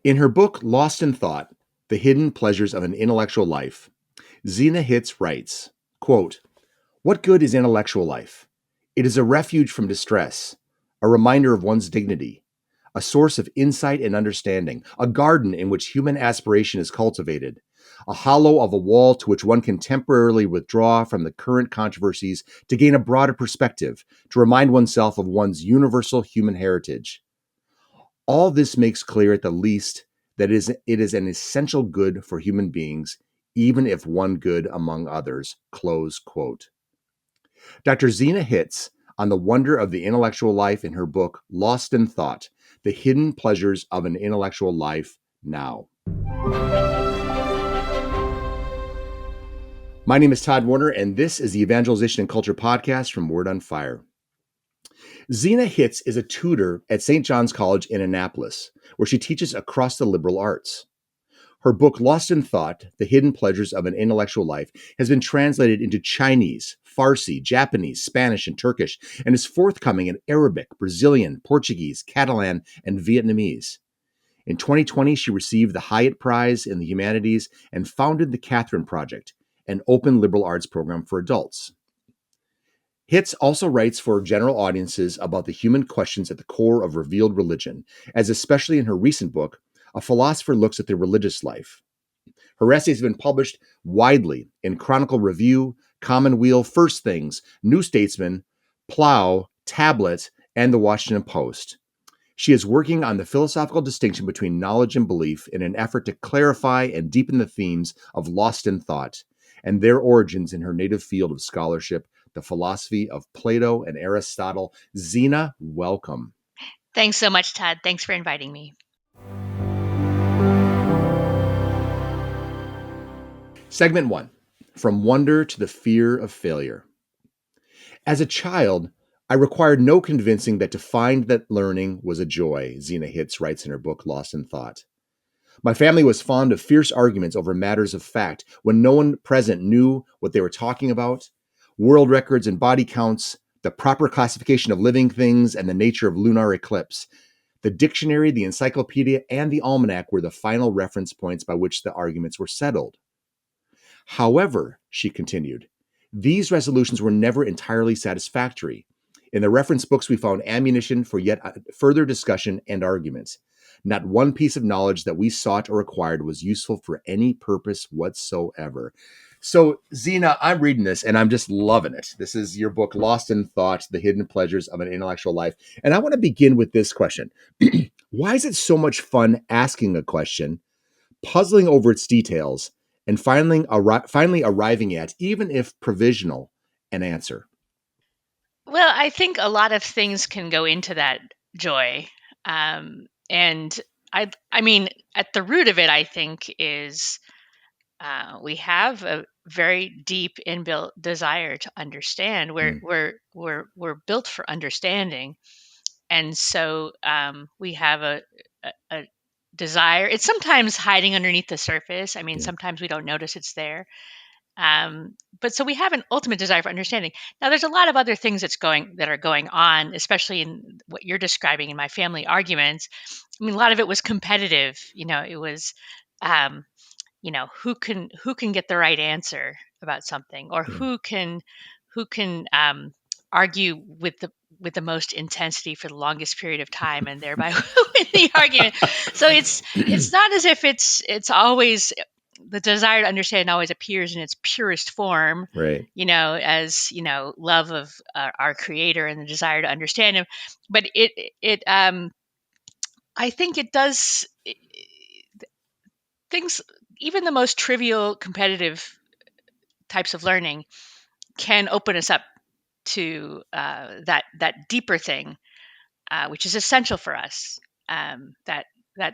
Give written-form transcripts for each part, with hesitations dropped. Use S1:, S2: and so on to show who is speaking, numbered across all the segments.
S1: In her book, Lost in Thought, The Hidden Pleasures of an Intellectual Life, Zena Hitz writes, quote, "What good is intellectual life? It is a refuge from distress, a reminder of one's dignity, a source of insight and understanding, a garden in which human aspiration is cultivated, a hollow of a wall to which one can temporarily withdraw from the current controversies to gain a broader perspective, to remind oneself of one's universal human heritage. All this makes clear at the least that it is an essential good for human beings, even if one good among others." Close quote. Dr. Zena Hitz on the wonder of the intellectual life in her book, Lost in Thought, The Hidden Pleasures of an Intellectual Life Now. My name is Todd Warner, and this is the Evangelization Culture Podcast from Word on Fire. Zena Hitz is a tutor at St. John's College in Annapolis, where she teaches across the liberal arts. Her book, Lost in Thought, The Hidden Pleasures of an Intellectual Life, has been translated into Chinese, Farsi, Japanese, Spanish, and Turkish, and is forthcoming in Arabic, Brazilian, Portuguese, Catalan, and Vietnamese. In 2020, she received the Hyatt Prize in the Humanities and founded the Catherine Project, an open liberal arts program for adults. Hitz also writes for general audiences about the human questions at the core of revealed religion, as especially in her recent book, A Philosopher Looks at the Religious Life. Her essays have been published widely in Chronicle Review, Commonweal, First Things, New Statesman, Plough, Tablet, and the Washington Post. She is working on the philosophical distinction between knowledge and belief in an effort to clarify and deepen the themes of Lost in Thought and their origins in her native field of scholarship, the philosophy of Plato and Aristotle. Zena, welcome.
S2: Thanks so much, Todd. Thanks for inviting me.
S1: Segment 1, From Wonder to the Fear of Failure. As a child, I required no convincing that to find that learning was a joy, Zena Hitz writes in her book, Lost in Thought. My family was fond of fierce arguments over matters of fact when no one present knew what they were talking about. World records and body counts, the proper classification of living things, and the nature of lunar eclipse. The dictionary, the encyclopedia, and the almanac were the final reference points by which the arguments were settled. However, she continued, these resolutions were never entirely satisfactory. In the reference books, we found ammunition for yet further discussion and arguments. Not one piece of knowledge that we sought or acquired was useful for any purpose whatsoever. So, Zena, I'm reading this and I'm just loving it. This is your book, Lost in Thought, The Hidden Pleasures of an Intellectual Life. And I want to begin with this question. Why is it so much fun asking a question, puzzling over its details, and finally arriving at, even if provisional, an answer?
S2: Well, I think a lot of things can go into that joy. And I mean, at the root of it, I think is we have a very deep inbuilt desire to understand. We're built for understanding, and so we have a desire. It's sometimes hiding underneath the surface. I mean, sometimes we don't notice it's there. But so we have an ultimate desire for understanding. Now, there's a lot of other things that are going on, especially in what you're describing in my family arguments. I mean, a lot of it was competitive. It was, who can get the right answer about something, or who can argue with the most intensity for the longest period of time, and thereby win the argument. So it's not as if it's always. The desire to understand always appears in its purest form,
S1: Right.
S2: As love of our Creator and the desire to understand Him. But I think it does things. Even the most trivial, competitive types of learning can open us up to that deeper thing, which is essential for us. That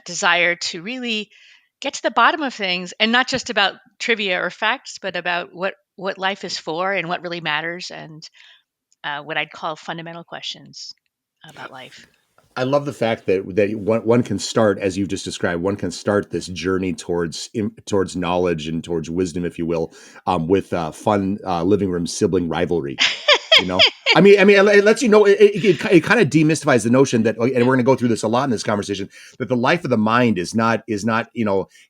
S2: desire to really get to the bottom of things, and not just about trivia or facts, but about what life is for and what really matters, and what I'd call fundamental questions about life.
S1: I love the fact that one can start, as you've just described, one can start this journey towards knowledge and towards wisdom, if you will, with fun living room sibling rivalry. you know. I mean, it lets you know. It kind of demystifies the notion that, and we're going to go through this a lot in this conversation, that the life of the mind is not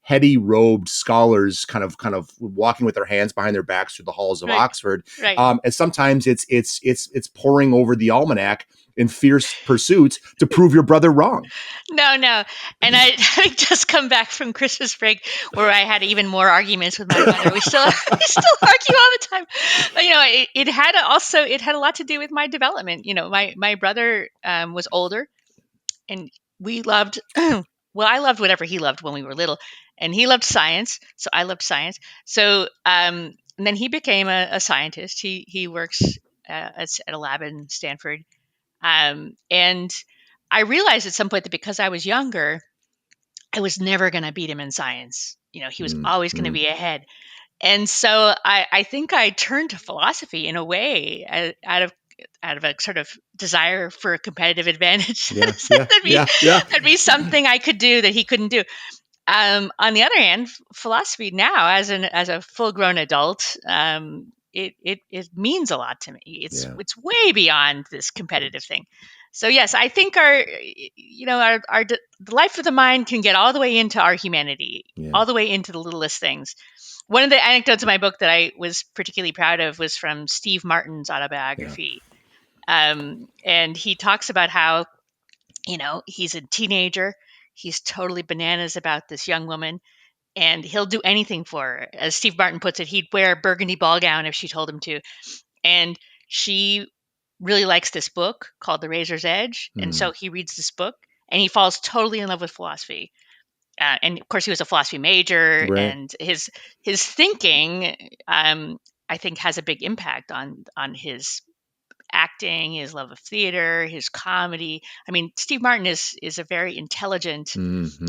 S1: heady robed scholars kind of walking with their hands behind their backs through the halls of
S2: Right.
S1: Oxford.
S2: Right.
S1: And sometimes it's poring over the almanac in fierce pursuit to prove your brother wrong.
S2: No. And I having just come back from Christmas break where I had even more arguments with my brother. We still argue all the time. But, it had a lot to do with my development. My brother was older, and we loved well, I loved whatever he loved when we were little, and he loved science, so I loved science. So and then he became a scientist. He works at a lab in Stanford, and I realized at some point that because I was younger, I was never going to beat him in science. He was always going to be ahead. And so I think I turned to philosophy in a way out of a sort of desire for a competitive advantage.
S1: Yeah,
S2: That'd be something I could do that he couldn't do. On the other hand, philosophy now, as a full grown adult, it means a lot to me. It's way beyond this competitive thing. So yes, I think the life of the mind can get all the way into our humanity, all the way into the littlest things. One of the anecdotes in my book that I was particularly proud of was from Steve Martin's autobiography. And he talks about how, he's a teenager. He's totally bananas about this young woman, and he'll do anything for her. As Steve Martin puts it, he'd wear a burgundy ball gown if she told him to. And she really likes this book called The Razor's Edge. And so he reads this book and he falls totally in love with philosophy. And of course, he was a philosophy major,
S1: right.
S2: and his thinking, I think, has a big impact on his acting, his love of theater, his comedy. I mean, Steve Martin is a very intelligent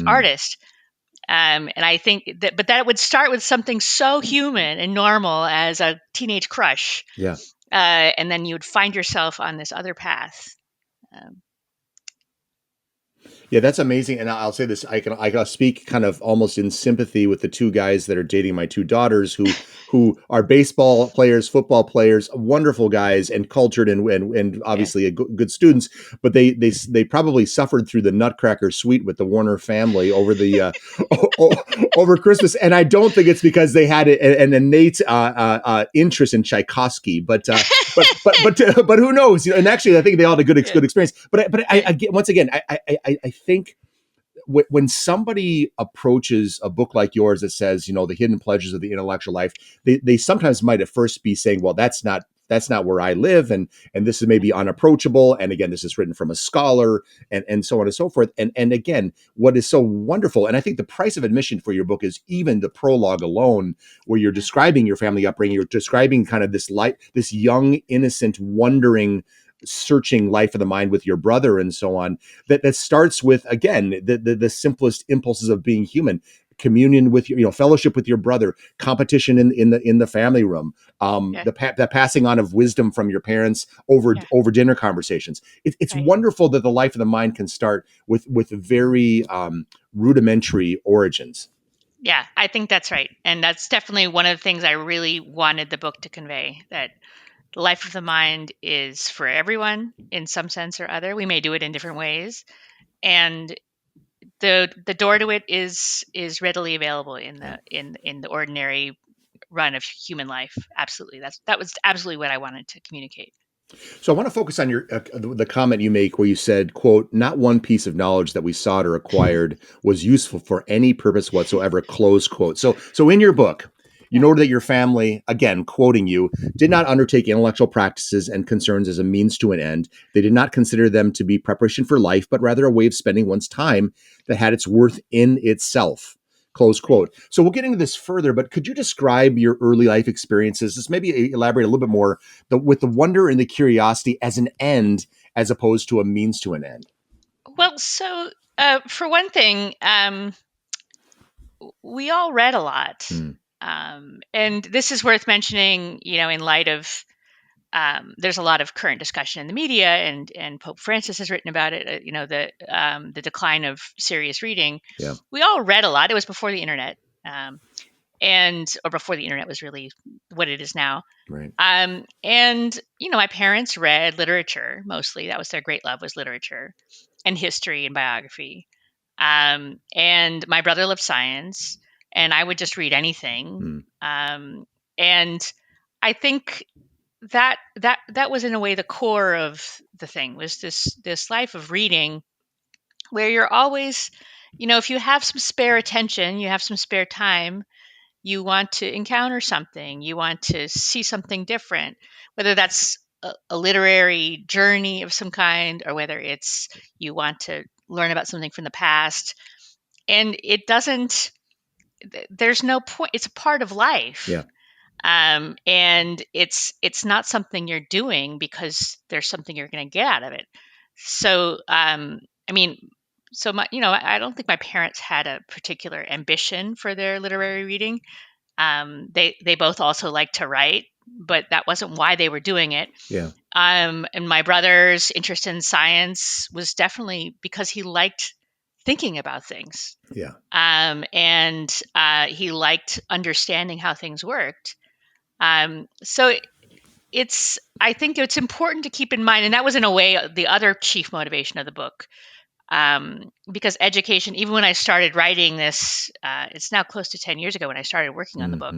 S2: artist, and I think that would start with something so human and normal as a teenage crush, and then you would find yourself on this other path.
S1: Yeah, that's amazing. And I'll say this: I can speak kind of almost in sympathy with the two guys that are dating my two daughters, who are baseball players, football players, wonderful guys, and cultured and obviously good students. But they probably suffered through the Nutcracker suite with the Warner family over the over Christmas, and I don't think it's because they had an innate interest in Tchaikovsky, but who knows? And actually, I think they all had a good experience. But I get, once again, I think when somebody approaches a book like yours that says, the hidden pleasures of the intellectual life, they sometimes might at first be saying, well, that's not where I live, and this is maybe unapproachable, and again, this is written from a scholar, and so on and so forth. And again, what is so wonderful, and I think the price of admission for your book is even the prologue alone, where you're describing your family upbringing, you're describing kind of this young, innocent, wondering, searching life of the mind with your brother and so on, that starts with, again, the simplest impulses of being human: communion with fellowship with your brother, competition in the family room, the passing on of wisdom from your parents over dinner conversations. It's wonderful that the life of the mind can start with very rudimentary origins.
S2: Yeah, I think that's right. And that's definitely one of the things I really wanted the book to convey, that the life of the mind is for everyone in some sense or other. We may do it in different ways, and the door to it is readily available in the ordinary run of human life. Absolutely, that was absolutely what I wanted to communicate.
S1: So I want to focus on your the comment you make where you said, quote, "Not one piece of knowledge that we sought or acquired was useful for any purpose whatsoever," close quote. So in your book, you noted that your family, again, quoting you, did not undertake intellectual practices and concerns as a means to an end. They did not consider them to be preparation for life, but rather a way of spending one's time that had its worth in itself. Close quote. So we'll get into this further, but could you describe your early life experiences? Just maybe elaborate a little bit more with the wonder and the curiosity as an end, as opposed to a means to an end.
S2: Well, so for one thing, we all read a lot. And this is worth mentioning, in light of there's a lot of current discussion in the media, and Pope Francis has written about it. The decline of serious reading.
S1: Yeah.
S2: We all read a lot. It was before the internet, or before the internet was really what it is now.
S1: Right.
S2: And my parents read literature mostly. That was their great love, was literature and history and biography. And my brother loved science, and I would just read anything. And I think that was in a way the core of the thing, was this life of reading, where you're always, if you have some spare attention, you have some spare time, you want to encounter something, you want to see something different, whether that's a literary journey of some kind, or whether it's you want to learn about something from the past. And there's no point, it's a part of life.
S1: Yeah.
S2: And it's not something you're doing because there's something you're going to get out of it. So I mean, I don't think my parents had a particular ambition for their literary reading. They both also liked to write, but that wasn't why they were doing it.
S1: Yeah.
S2: And my brother's interest in science was definitely because he liked thinking about things.
S1: Yeah.
S2: And he liked understanding how things worked. So I think it's important to keep in mind, and that was in a way the other chief motivation of the book. Because education, even when I started writing this, it's now close to 10 years ago when I started working on the book.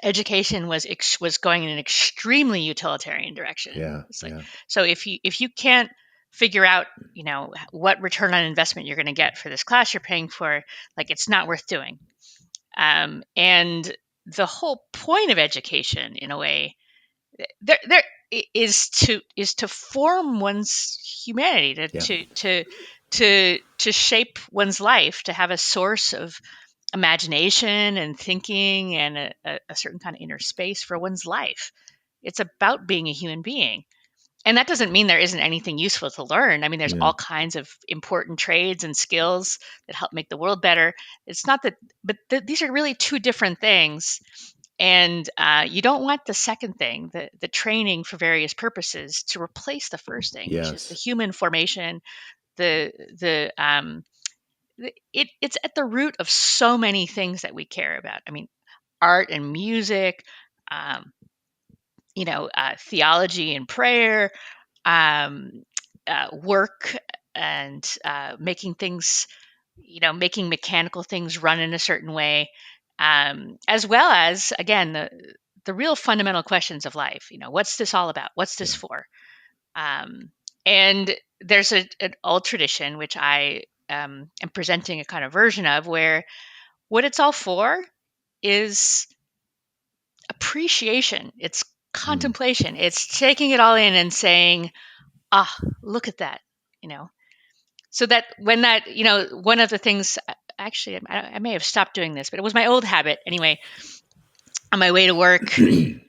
S2: Education was going in an extremely utilitarian direction.
S1: Yeah.
S2: It's like, so if you can't figure out, what return on investment you're going to get for this class you're paying for, like, it's not worth doing. And the whole point of education, in a way, there is to form one's humanity, to shape one's life, to have a source of imagination and thinking, and a certain kind of inner space for one's life. It's about being a human being. And that doesn't mean there isn't anything useful to learn. I mean, there's all kinds of important trades and skills that help make the world better. It's not that, but these are really two different things. And you don't want the second thing, the training for various purposes, to replace the first thing, which is the human formation. It's at the root of so many things that we care about. I mean, art and music, theology and prayer, work, and making things, making mechanical things run in a certain way, as well as, again, the real fundamental questions of life. What's this all about? What's this for? And there's an old tradition, which I am presenting a kind of version of, where what it's all for is appreciation. It's contemplation. It's taking it all in and saying, look at that, so that when that, one of the things, actually, I may have stopped doing this, but it was my old habit anyway. On my way to work, you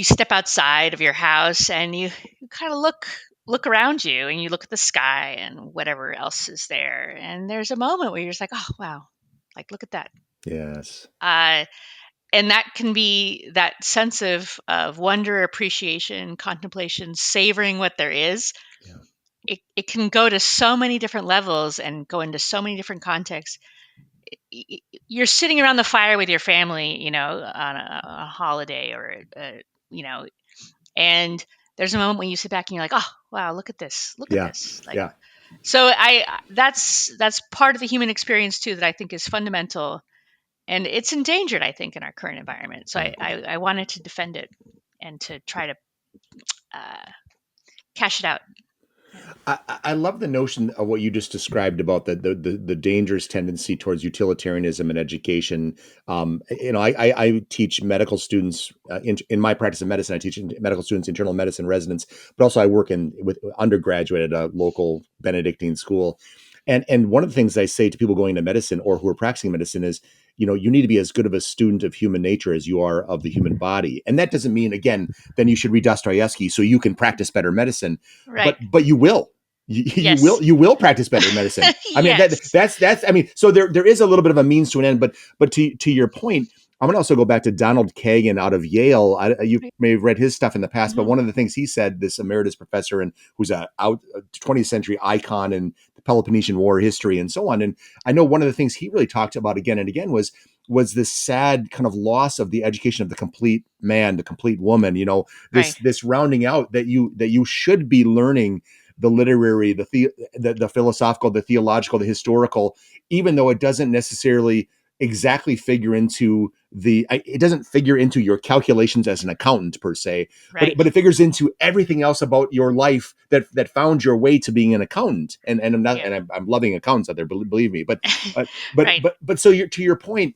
S2: step outside of your house and you kind of look around you, and you look at the sky and whatever else is there. And there's a moment where you're just like, oh, wow, like, look at that.
S1: Yes.
S2: And that can be that sense of wonder, appreciation, contemplation, savoring what there is. Yeah. It can go to so many different levels and go into so many different contexts. You're sitting around the fire with your family, on a holiday, or and there's a moment when you sit back and you're like, oh, wow, look at this, at this. Like, so that's part of the human experience too, that I think is fundamental. And it's endangered, I think, in our current environment. So I wanted to defend it and to try to cash it out.
S1: I love the notion of what you just described about the dangerous tendency towards utilitarianism in education. I teach medical students in my practice of medicine. I teach medical students internal medicine residents, but also I work with undergraduate at a local Benedictine school. And one of the things I say to people going into medicine or who are practicing medicine is, you need to be as good of a student of human nature as you are of the human body. And that doesn't mean, again, then you should read Dostoevsky so you can practice better medicine.
S2: Right.
S1: But you will. You will practice better medicine. I mean, that's I mean, so there is a little bit of a means to an end, but to your point, I'm going to also go back to Donald Kagan out of Yale. You may have read his stuff in the past, but one of the things he said, this emeritus professor and who's a 20th century icon in the Peloponnesian War history and so on. And I know one of the things he really talked about again and again was was this sad kind of loss of the education of the complete man, the complete woman.
S2: Right.
S1: This rounding out that you should be learning the literary, the philosophical, the theological, the historical, even though it doesn't necessarily exactly figure into it doesn't figure into your calculations as an accountant per se,
S2: Right.
S1: but it figures into everything else about your life that found your way to being an accountant. And I'm not,
S2: Yeah.
S1: and I'm loving accountants out there, believe me. But
S2: Right.
S1: so to your point,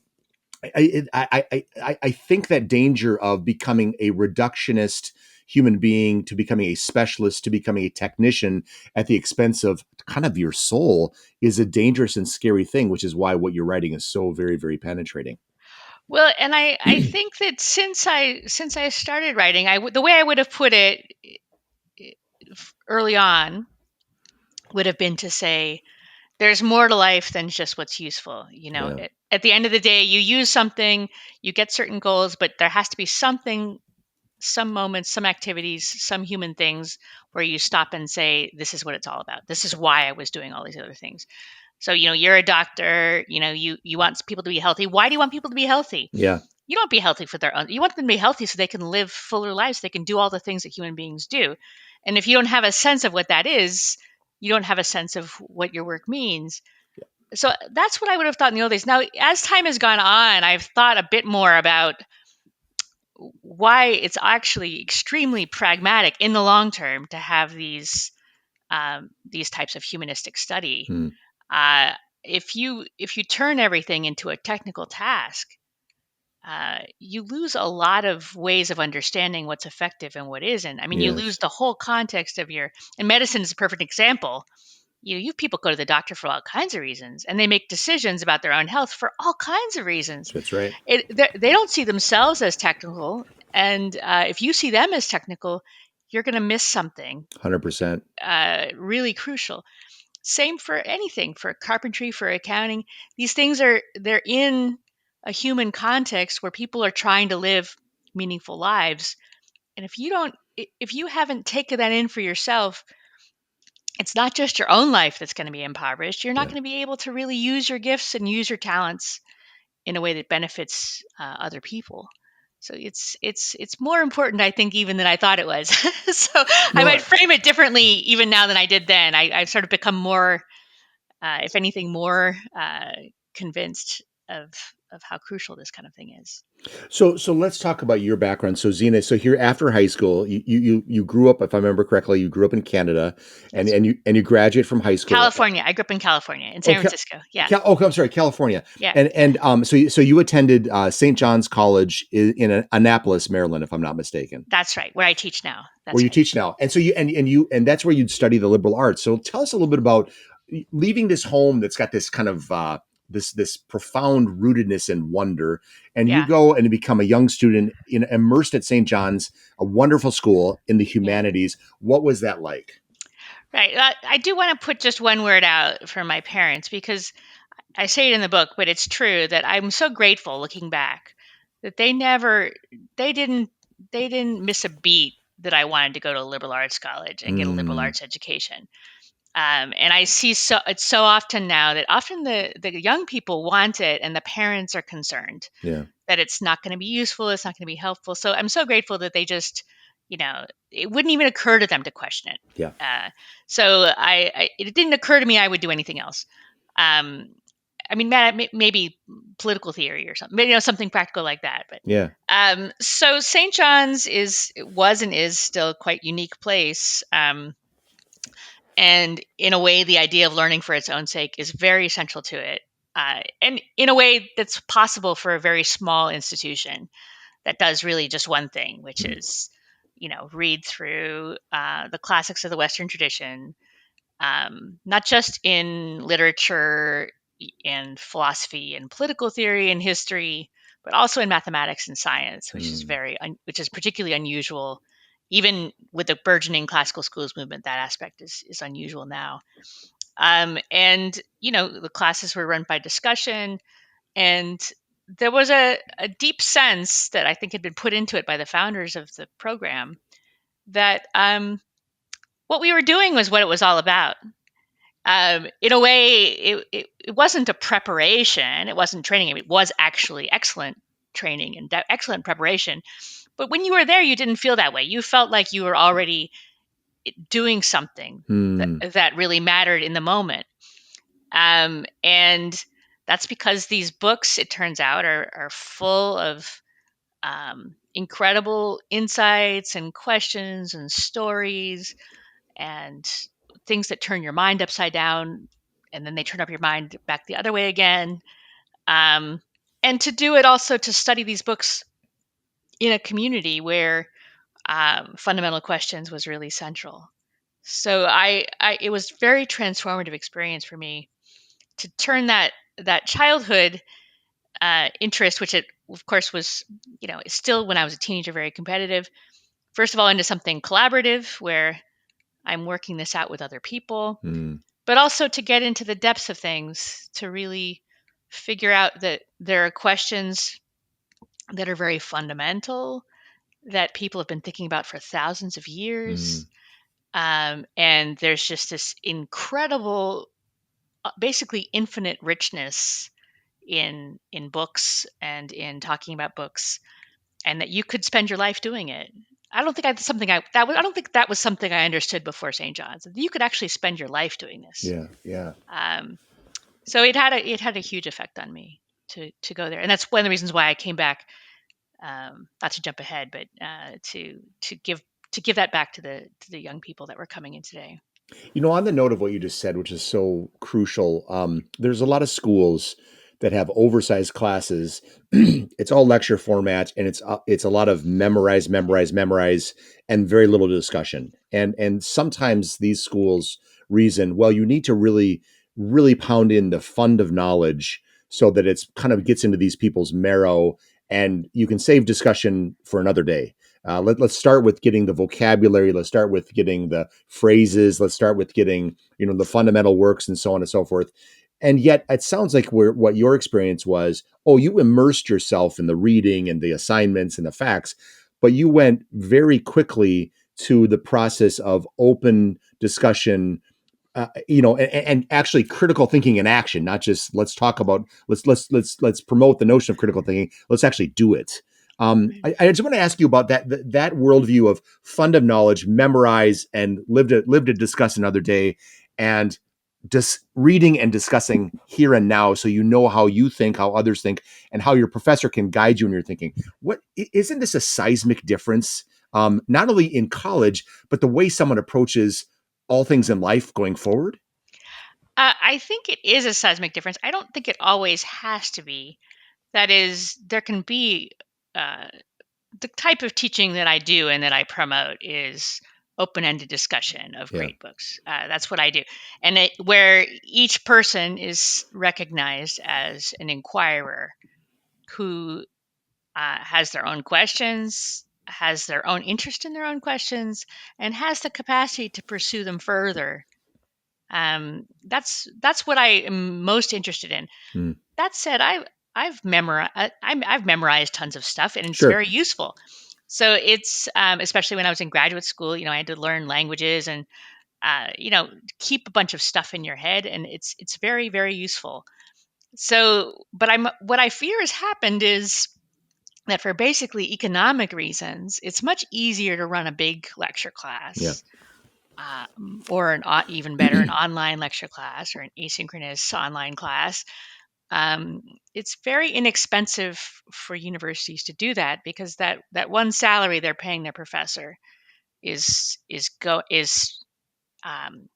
S1: I think that danger of becoming a reductionist human being to becoming a specialist to becoming a technician at the expense of kind of your soul is a dangerous and scary thing, which is why what you're writing is so very, very penetrating.
S2: Well, and I think that since I started writing, the way I would have put it early on would have been to say there's more to life than just what's useful.
S1: Yeah.
S2: At the end of the day, you use something, you get certain goals, but there has to be something, some moments, some activities, some human things where you stop and say, this is what it's all about. This is why I was doing all these other things. So, you're a doctor, you want people to be healthy. Why do you want people to be healthy?
S1: Yeah.
S2: You don't be healthy for their own. You want them to be healthy so they can live fuller lives. So they can do all the things that human beings do. And if you don't have a sense of what that is, you don't have a sense of what your work means. So that's what I would have thought in the old days. Now, as time has gone on, I've thought a bit more about why it's actually extremely pragmatic in the long term to have these types of humanistic study.
S1: Hmm.
S2: Uh, if you turn everything into a technical task, you lose a lot of ways of understanding what's effective and what isn't. I mean, you lose
S1: Yes.
S2: the whole context of and medicine is a perfect example. You people go to the doctor for all kinds of reasons, and they make decisions about their own health for all kinds of reasons.
S1: That's right.
S2: They don't see themselves as technical, and if you see them as technical, you're going to miss something
S1: 100%.
S2: really crucial. Same for anything, for carpentry, for accounting. These things they're in a human context where people are trying to live meaningful lives. And if you haven't taken that in for yourself, it's not just your own life that's going to be impoverished. You're not
S1: Yeah.
S2: going to be able to really use your gifts and use your talents in a way that benefits other people. So it's more important, I think, even than I thought it was. So I
S1: No,
S2: might frame it differently even now than I did then. I've sort of become more, if anything, more convinced of how crucial this kind of thing is.
S1: so let's talk about your background. So Zena, so here after high school, you grew up, if I remember correctly, you grew up in Canada, and
S2: Yes,
S1: you graduate from high school.
S2: California. I grew up in California, in
S1: Oh,
S2: San Francisco. Yeah,
S1: I'm sorry, California,
S2: yeah, yeah.
S1: and so you attended St. John's College in Annapolis, Maryland, if I'm not mistaken,
S2: That's right. Where I teach now.
S1: where
S2: That's
S1: you
S2: right.
S1: teach now. And so and that's where you'd study the liberal arts. So tell us a little bit about leaving this home that's got this kind of this profound rootedness and wonder, and you
S2: Yeah,
S1: go and become a young student immersed at St. John's, a wonderful school in the
S2: yeah.
S1: humanities. What was that like?
S2: Right. I do want to put just one word out for my parents because I say it in the book, but it's true that I'm so grateful looking back that they didn't, they didn't miss a beat that I wanted to go to a liberal arts college and get a liberal
S1: Mm,
S2: arts education. And I see it's so often now that often the young people want it and the parents are concerned
S1: yeah,
S2: that it's not going to be useful, it's not going to be helpful. So I'm so grateful that they just, it wouldn't even occur to them to question it.
S1: yeah,
S2: So it didn't occur to me I would do anything else. Um, I mean, maybe political theory or something, something practical like that. But
S1: yeah.
S2: so St. John's was and is still a quite unique place. And in a way, the idea of learning for its own sake is very central to it. And in a way that's possible for a very small institution that does really just one thing, which
S1: Mm,
S2: is, read through the classics of the Western tradition, not just in literature and philosophy and political theory and history, but also in mathematics and science,
S1: mm,
S2: which is particularly unusual. Even with the burgeoning classical schools movement, that aspect is unusual now. And the classes were run by discussion, and there was a deep sense that I think had been put into it by the founders of the program that what we were doing was what it was all about. in a way, it wasn't a preparation. It wasn't training. It was actually excellent training and excellent preparation. But when you were there, you didn't feel that way. You felt like you were already doing something
S1: Hmm.
S2: that really mattered in the moment. And that's because these books, it turns out, are full of incredible insights and questions and stories and things that turn your mind upside down, and then they turn up your mind back the other way again. Um, and to do it also, to study these books in a community where fundamental questions was really central. So it was very transformative experience for me to turn that childhood interest, which it of course was, still when I was a teenager, very competitive. First of all, into something collaborative where I'm working this out with other people,
S1: Hmm.
S2: but also to get into the depths of things, to really figure out that there are questions that are very fundamental that people have been thinking about for thousands of
S1: Hmm.
S2: years. And there's just this incredible, basically infinite richness in books and in talking about books, and that you could spend your life doing it. I don't think I something I that was, I don't think that was something I understood before St. John's. You could actually spend your life doing this.
S1: Yeah. Yeah.
S2: Um, so it had a huge effect on me to go there, and that's one of the reasons why I came back. Not to jump ahead, but to give that back to the young people that were coming in today.
S1: On the note of what you just said, which is so crucial, there's a lot of schools that have oversized classes. It's all lecture format, and it's a lot of memorize, memorize, memorize, and very little discussion. And sometimes these schools reason, well, you need to really, really pound in the fund of knowledge so that it's kind of gets into these people's marrow, and you can save discussion for another day. Let's start with getting the vocabulary. Let's start with getting the phrases. Let's start with getting, the fundamental works and so on and so forth. And yet, it sounds like what your experience was. Oh, you immersed yourself in the reading and the assignments and the facts, but you went very quickly to the process of open discussion, and actually critical thinking in action, not just let's talk about let's promote the notion of critical thinking. Let's actually do it.
S2: Right.
S1: I just want to ask you about that worldview of fund of knowledge, memorize and live to discuss another day, and just reading and discussing here and now, so you know how you think, how others think, and how your professor can guide you in your thinking. What isn't this a seismic difference? Not only in college, but the way someone approaches all things in life going forward?
S2: I think it is a seismic difference. I don't think it always has to be. That is, there can be uh, the type of teaching that I do and that I promote is open-ended discussion of
S1: Yeah.
S2: great books. That's what I do, and where each person is recognized as an inquirer who has their own questions, has their own interest in their own questions, and has the capacity to pursue them further. That's what I am most interested in.
S1: Mm.
S2: That said, I've memorized tons of stuff, and it's
S1: Sure.
S2: very useful. So it's especially when I was in graduate school, I had to learn languages and keep a bunch of stuff in your head, and it's very, very useful. So, but what I fear has happened is that for basically economic reasons, it's much easier to run a big lecture
S1: Yeah.
S2: class, or even better, an online lecture class or an asynchronous online class. It's very inexpensive for universities to do that, because that one salary they're paying their professor is um,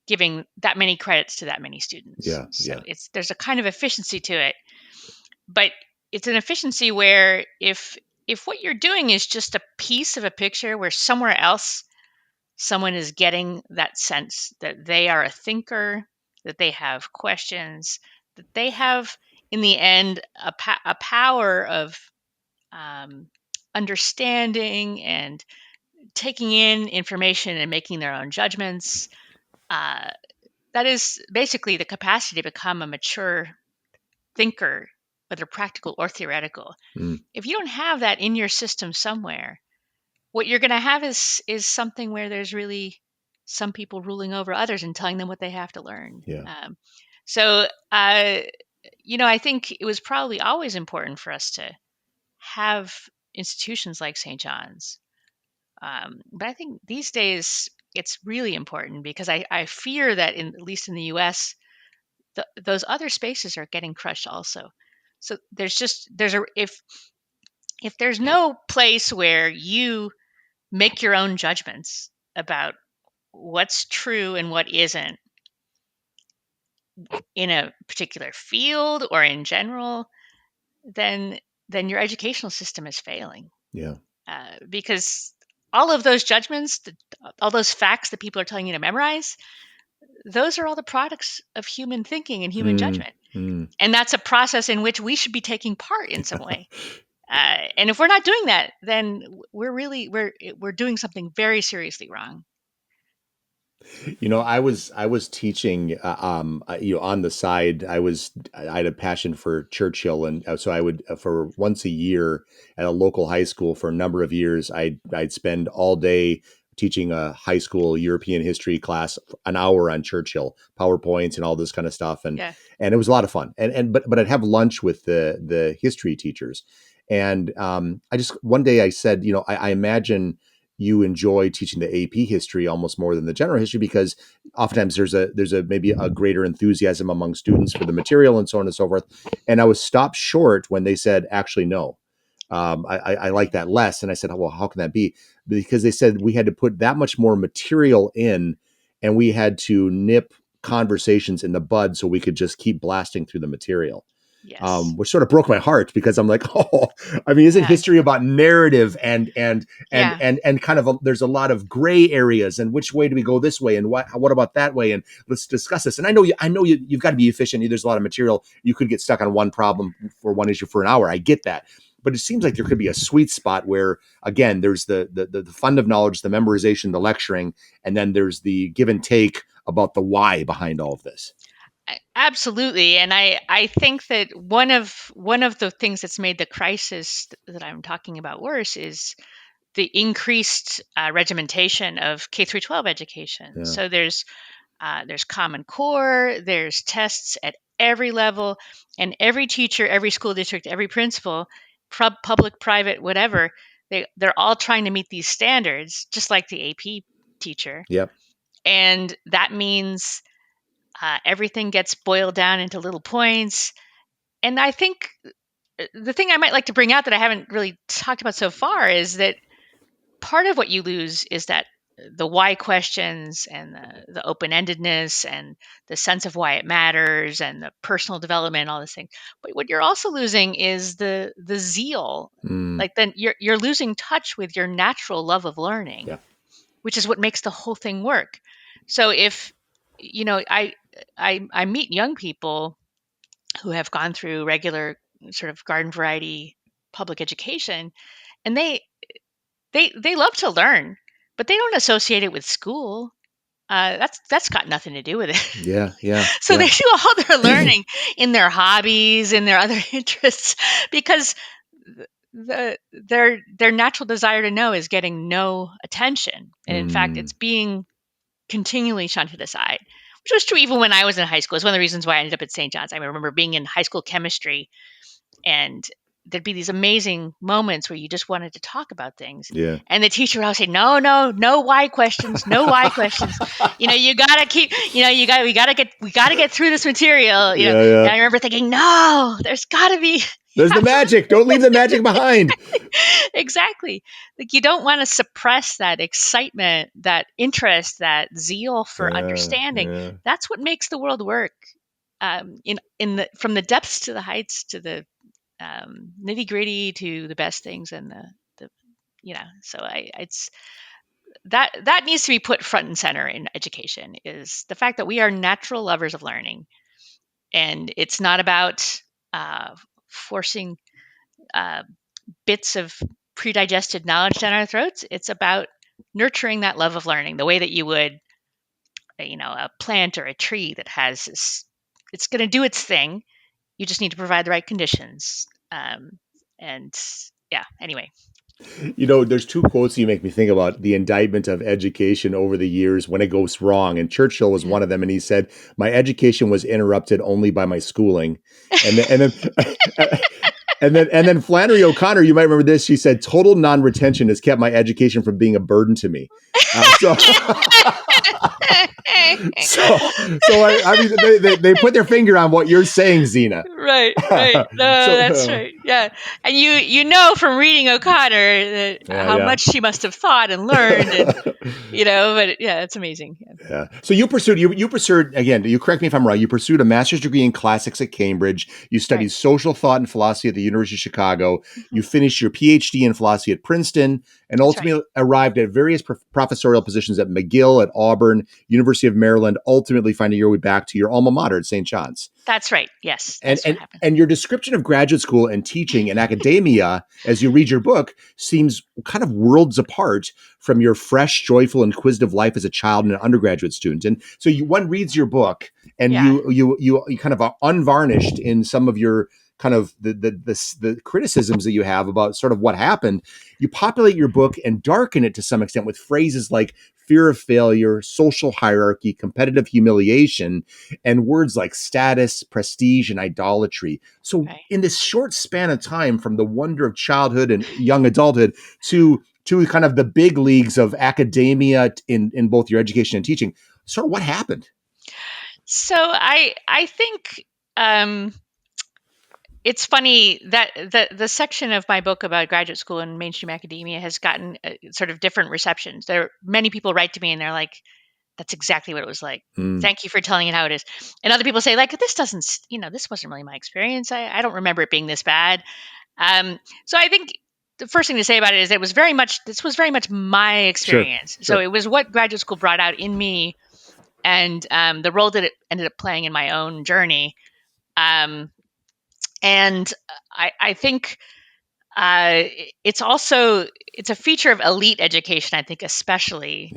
S2: giving that many credits to that many students.
S1: Yeah.
S2: So
S1: Yeah.
S2: there's a kind of efficiency to it, but it's an efficiency where if what you're doing is just a piece of a picture where somewhere else someone is getting that sense that they are a thinker, that they have questions, that they have, in the end, a power of um, understanding and taking in information and making their own judgments. Uh, that is basically the capacity to become a mature thinker, whether practical or theoretical.
S1: Mm.
S2: If you don't have that in your system somewhere, what you're going to have is something where there's really some people ruling over others and telling them what they have to learn.
S1: Yeah.
S2: So, I think it was probably always important for us to have institutions like St. John's. But I think these days it's really important because I fear that at least in the US, those other spaces are getting crushed also. So if there's no place where you make your own judgments about what's true and what isn't in a particular field or in general, then your educational system is failing.
S1: Yeah.
S2: Because all of those judgments, all those facts that people are telling you to memorize, those are all the products of human thinking and human judgment. And that's a process in which we should be taking part in some way. And if we're not doing that, then we're doing something very seriously wrong.
S1: I was teaching, on the side. I had a passion for Churchill, and so I would, for once a year at a local high school for a number of years, I'd spend all day teaching a high school European history class, an hour on Churchill, PowerPoints, and all this kind of stuff, and
S2: Yeah.
S1: and it was a lot of fun. But I'd have lunch with the history teachers, and I just one day I said, I imagine you enjoy teaching the AP history almost more than the general history, because oftentimes there's a maybe a greater enthusiasm among students for the material and so on and so forth. And I was stopped short when they said, actually, no. I like that less. And I said, well, how can that be? Because they said we had to put that much more material in, and we had to nip conversations in the bud so we could just keep blasting through the material.
S2: Yes.
S1: Which sort of broke my heart, because I'm like, oh, I mean, isn't
S2: Yeah.
S1: history about narrative and
S2: Yeah.
S1: kind of there's a lot of gray areas, and which way do we go this way, and what about that way, and let's discuss this. And I know you've got to be efficient. There's a lot of material. You could get stuck on one problem for one issue for an hour. I get that. But it seems like there could be a sweet spot where, again, there's the fund of knowledge, the memorization, the lecturing, and then there's the give and take about the why behind all of this.
S2: Absolutely. And I think that one of the things that's made the crisis that I'm talking about worse is the increased regimentation of K through 12 education.
S1: Yeah.
S2: So there's Common Core, there's tests at every level, and every teacher, every school district, every principal, public, private, whatever, they're all trying to meet these standards, just like the AP teacher.
S1: Yep.
S2: And that means everything gets boiled down into little points. And I think the thing I might like to bring out that I haven't really talked about so far is that part of what you lose is that the why questions and the open-endedness and the sense of why it matters and the personal development, all this thing. But what you're also losing is the zeal. Like, then you're losing touch with your natural love of learning,
S1: Yeah.
S2: which is what makes the whole thing work. So if I meet young people who have gone through regular sort of garden variety public education, and they love to learn, but they don't associate it with school. That's got nothing to do with it.
S1: Yeah. Yeah.
S2: So
S1: Yeah.
S2: they do all their learning in their hobbies, in their other interests, because their natural desire to know is getting no attention, and in fact, it's being continually shunted aside. Which was true even when I was in high school. It's one of the reasons why I ended up at St. John's. I remember being in high school chemistry, and there'd be these amazing moments where you just wanted to talk about things.
S1: Yeah.
S2: And the teacher would always say, no why questions, no why questions. You gotta keep, we gotta get through this material.
S1: Yeah.
S2: And
S1: Yeah.
S2: I remember thinking, no, there's gotta be.
S1: There's the magic. Don't leave the magic behind.
S2: Exactly. Like, you don't want to suppress that excitement, that interest, that zeal for understanding.
S1: Yeah.
S2: That's what makes the world work. From the depths to the heights, to the nitty gritty, to the best things, and the so it's that needs to be put front and center in education, is the fact that we are natural lovers of learning, and it's not about forcing bits of pre-digested knowledge down our throats. It's about nurturing that love of learning the way that you would a plant or a tree that has it's going to do its thing. You just need to provide the right conditions. And yeah, anyway.
S1: There's two quotes you make me think about the indictment of education over the years when it goes wrong. And Churchill was
S2: Yeah.
S1: one of them. And he said, my education was interrupted only by my schooling. And then, and then Flannery O'Connor, you might remember this. She said, total non-retention has kept my education from being a burden to me. So, I mean, they put their finger on what you're saying, Zena.
S2: Right. No, that's right. Yeah, and you know from reading O'Connor that how much she must have thought and learned, and but yeah, it's amazing.
S1: Yeah. So you pursued again. You correct me if I'm wrong. You pursued a master's degree in classics at Cambridge. You studied social thought and philosophy at the University of Chicago. You finished your PhD in philosophy at Princeton, and ultimately arrived at various professorial positions at McGill, at Auburn, University of Maryland. Ultimately, finding your way back to your alma mater at St. John's.
S2: That's right. Yes,
S1: And
S2: that's what happened.
S1: and your description of graduate school and teaching and academia, as you read your book, seems kind of worlds apart from your fresh, joyful, inquisitive life as a child and an undergraduate student. And so one reads your book, and you kind of are unvarnished in some of your kind of the criticisms that you have about sort of what happened. You populate your book and darken it to some extent with phrases like fear of failure, social hierarchy, competitive humiliation, and words like status, prestige, and idolatry. So in this short span of time, from the wonder of childhood and young adulthood to kind of the big leagues of academia in both your education and teaching, sort of what happened?
S2: So I think it's funny that the section of my book about graduate school and mainstream academia has gotten sort of different receptions. There are many people write to me and they're like, that's exactly what it was like. Thank you for telling it how it is. And other people say, like, this wasn't really my experience. I don't remember it being this bad. So I think the first thing to say about it is this was very much my experience.
S1: Sure.
S2: So it was what graduate school brought out in me, and the role that it ended up playing in my own journey. And I think it's a feature of elite education, I think, especially,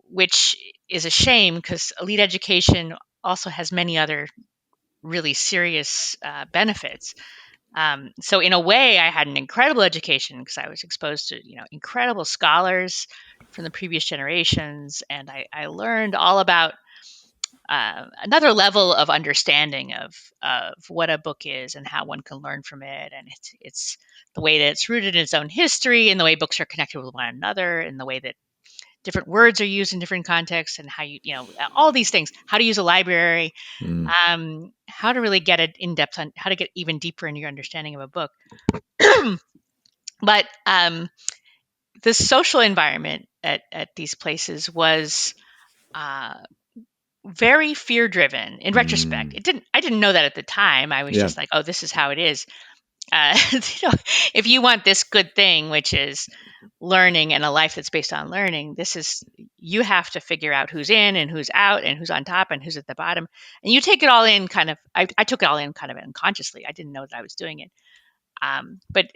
S2: which is a shame because elite education also has many other really serious benefits. So in a way, I had an incredible education because I was exposed to incredible scholars from the previous generations, and I learned all about another level of understanding of what a book is and how one can learn from it, and it's the way that it's rooted in its own history, and the way books are connected with one another, and the way that different words are used in different contexts, and how all these things, how to use a library, how to really get it in depth on how to get even deeper in your understanding of a book. But the social environment at these places was very fear driven. In retrospect, I didn't know that at the time. I was just like, oh, this is how it is. If you want this good thing, which is learning and a life that's based on learning, you have to figure out who's in and who's out and who's on top and who's at the bottom. And you take it all in kind of, I took it all in kind of unconsciously. I didn't know that I was doing it. But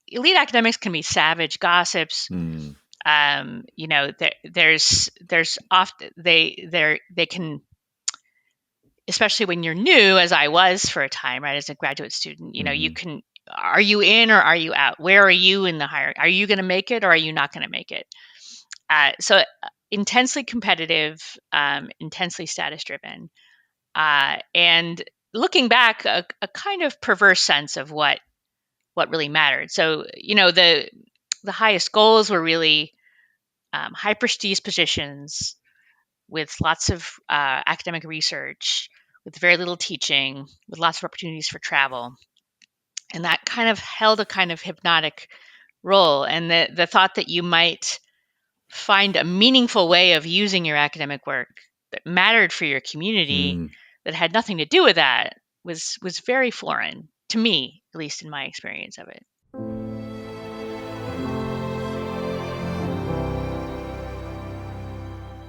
S2: elite academics can be savage gossips. There's often, they can, especially when you're new, as I was for a time, right, as a graduate student, you can, are you in or are you out? Where are you in the hierarchy? Are you going to make it or are you not going to make it? So intensely competitive, intensely status driven, and looking back, a kind of perverse sense of what really mattered. So the highest goals were really high prestige positions with lots of academic research, with very little teaching, with lots of opportunities for travel. And that kind of held a kind of hypnotic role. And the thought that you might find a meaningful way of using your academic work that mattered for your community, that had nothing to do with that, was very foreign to me, at least in my experience of it.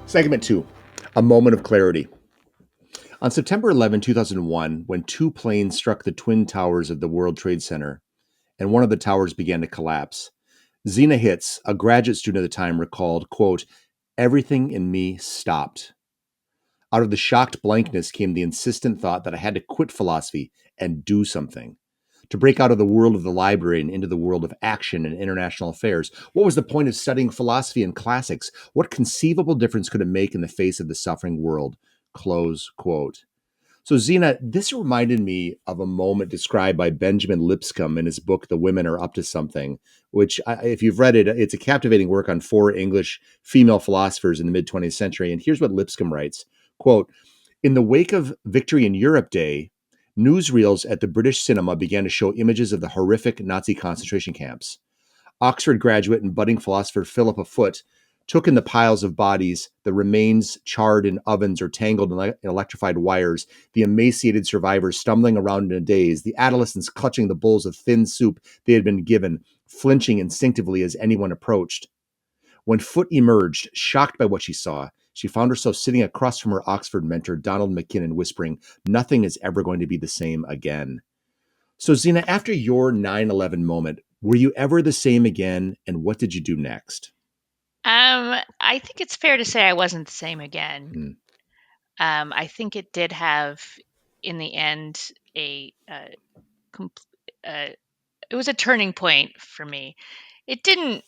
S1: Segment 2, a moment of clarity. On September 11, 2001, when two planes struck the twin towers of the World Trade Center and one of the towers began to collapse, Zena Hitz, a graduate student at the time, recalled, quote, everything in me stopped. Out of the shocked blankness came the insistent thought that I had to quit philosophy and do something, to break out of the world of the library and into the world of action and international affairs? What was the point of studying philosophy and classics? What conceivable difference could it make in the face of the suffering world? Close quote. So, Zena, this reminded me of a moment described by Benjamin Lipscomb in his book, The Women Are Up to Something, which, if you've read it, it's a captivating work on four English female philosophers in the mid 20th century. And here's what Lipscomb writes, quote, "In the wake of Victory in Europe Day, newsreels at the British cinema began to show images of the horrific Nazi concentration camps. Oxford graduate and budding philosopher Philippa Foot took in the piles of bodies, the remains charred in ovens or tangled in electrified wires, the emaciated survivors stumbling around in a daze, the adolescents clutching the bowls of thin soup they had been given, flinching instinctively as anyone approached. When Foot emerged, shocked by what she saw, she found herself sitting across from her Oxford mentor, Donald McKinnon, whispering, 'Nothing is ever going to be the same again.'" So, Zena, after your 9/11 moment, were you ever the same again? And what did you do next?
S2: I think it's fair to say I wasn't the same again.
S1: Mm,
S2: I think it did have, in the end, com- uh, it was a turning point for me. It didn't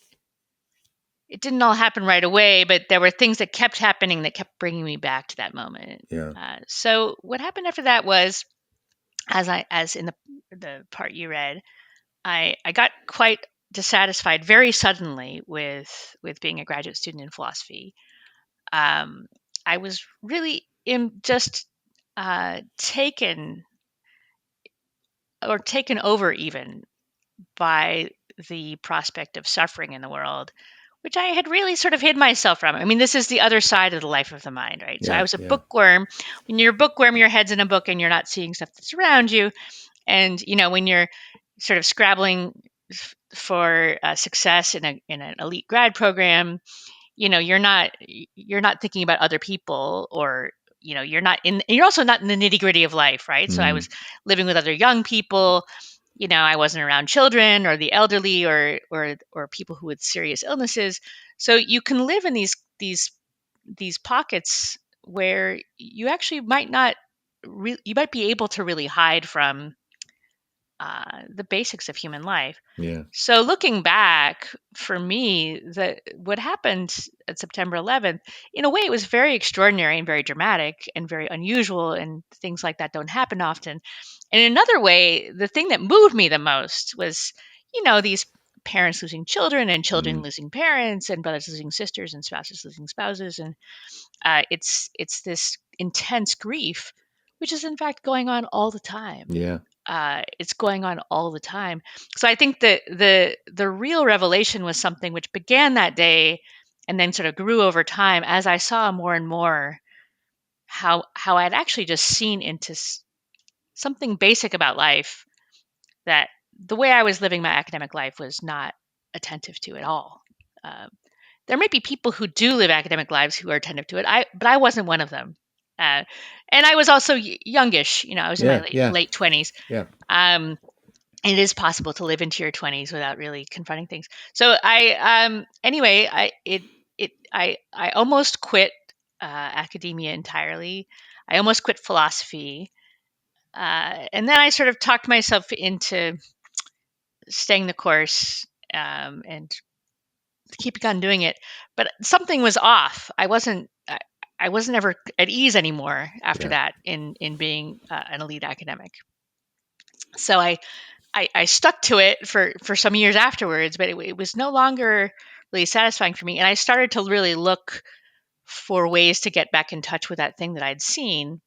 S2: all happen right away, but there were things that kept happening that kept bringing me back to that moment.
S1: yeah.
S2: So what happened after that was, as in the part you read, I got quite dissatisfied very suddenly with being a graduate student in philosophy. I was really just taken over even by the prospect of suffering in the world, which I had really sort of hid myself from. I mean, this is the other side of the life of the mind, right? So I
S1: Yeah.
S2: was a
S1: Yeah.
S2: bookworm. When you're a bookworm, your head's in a book and you're not seeing stuff that's around you. And when you're sort of scrabbling for success in an elite grad program, you're not thinking about other people, or you're also not in the nitty gritty of life, right? So I
S1: Mm,
S2: was living with other young people. I wasn't around children or the elderly, or people who with serious illnesses. So you can live in these pockets where you actually might not you might be able to really hide from the basics of human life.
S1: yeah.
S2: So looking back, for me, what happened at September 11th, in a way, it was very extraordinary and very dramatic and very unusual, and things like that don't happen often. And in another way, the thing that moved me the most was, these parents losing children, and children
S1: Mm,
S2: losing parents, and brothers losing sisters, and spouses losing spouses, and it's this intense grief, which is in fact going on all the time.
S1: yeah.
S2: It's going on all the time. So I think that the real revelation was something which began that day and then sort of grew over time as I saw more and more how I'd actually just seen into something basic about life that the way I was living my academic life was not attentive to at all. Um, there might be people who do live academic lives who are attentive to it. But I wasn't one of them. Uh, and I was also youngish. I was in my
S1: Yeah. Yeah.
S2: late 20s.
S1: Yeah.
S2: Um, it is possible to live into your 20s without really confronting things. So anyway, I almost quit academia entirely. I almost quit philosophy. And then I sort of talked myself into staying the course, and keeping on doing it. But something was off. I wasn't ever at ease anymore after
S1: Yeah.
S2: that in being an elite academic. So I stuck to it for some years afterwards, but it was no longer really satisfying for me. And I started to really look for ways to get back in touch with that thing that I'd seen,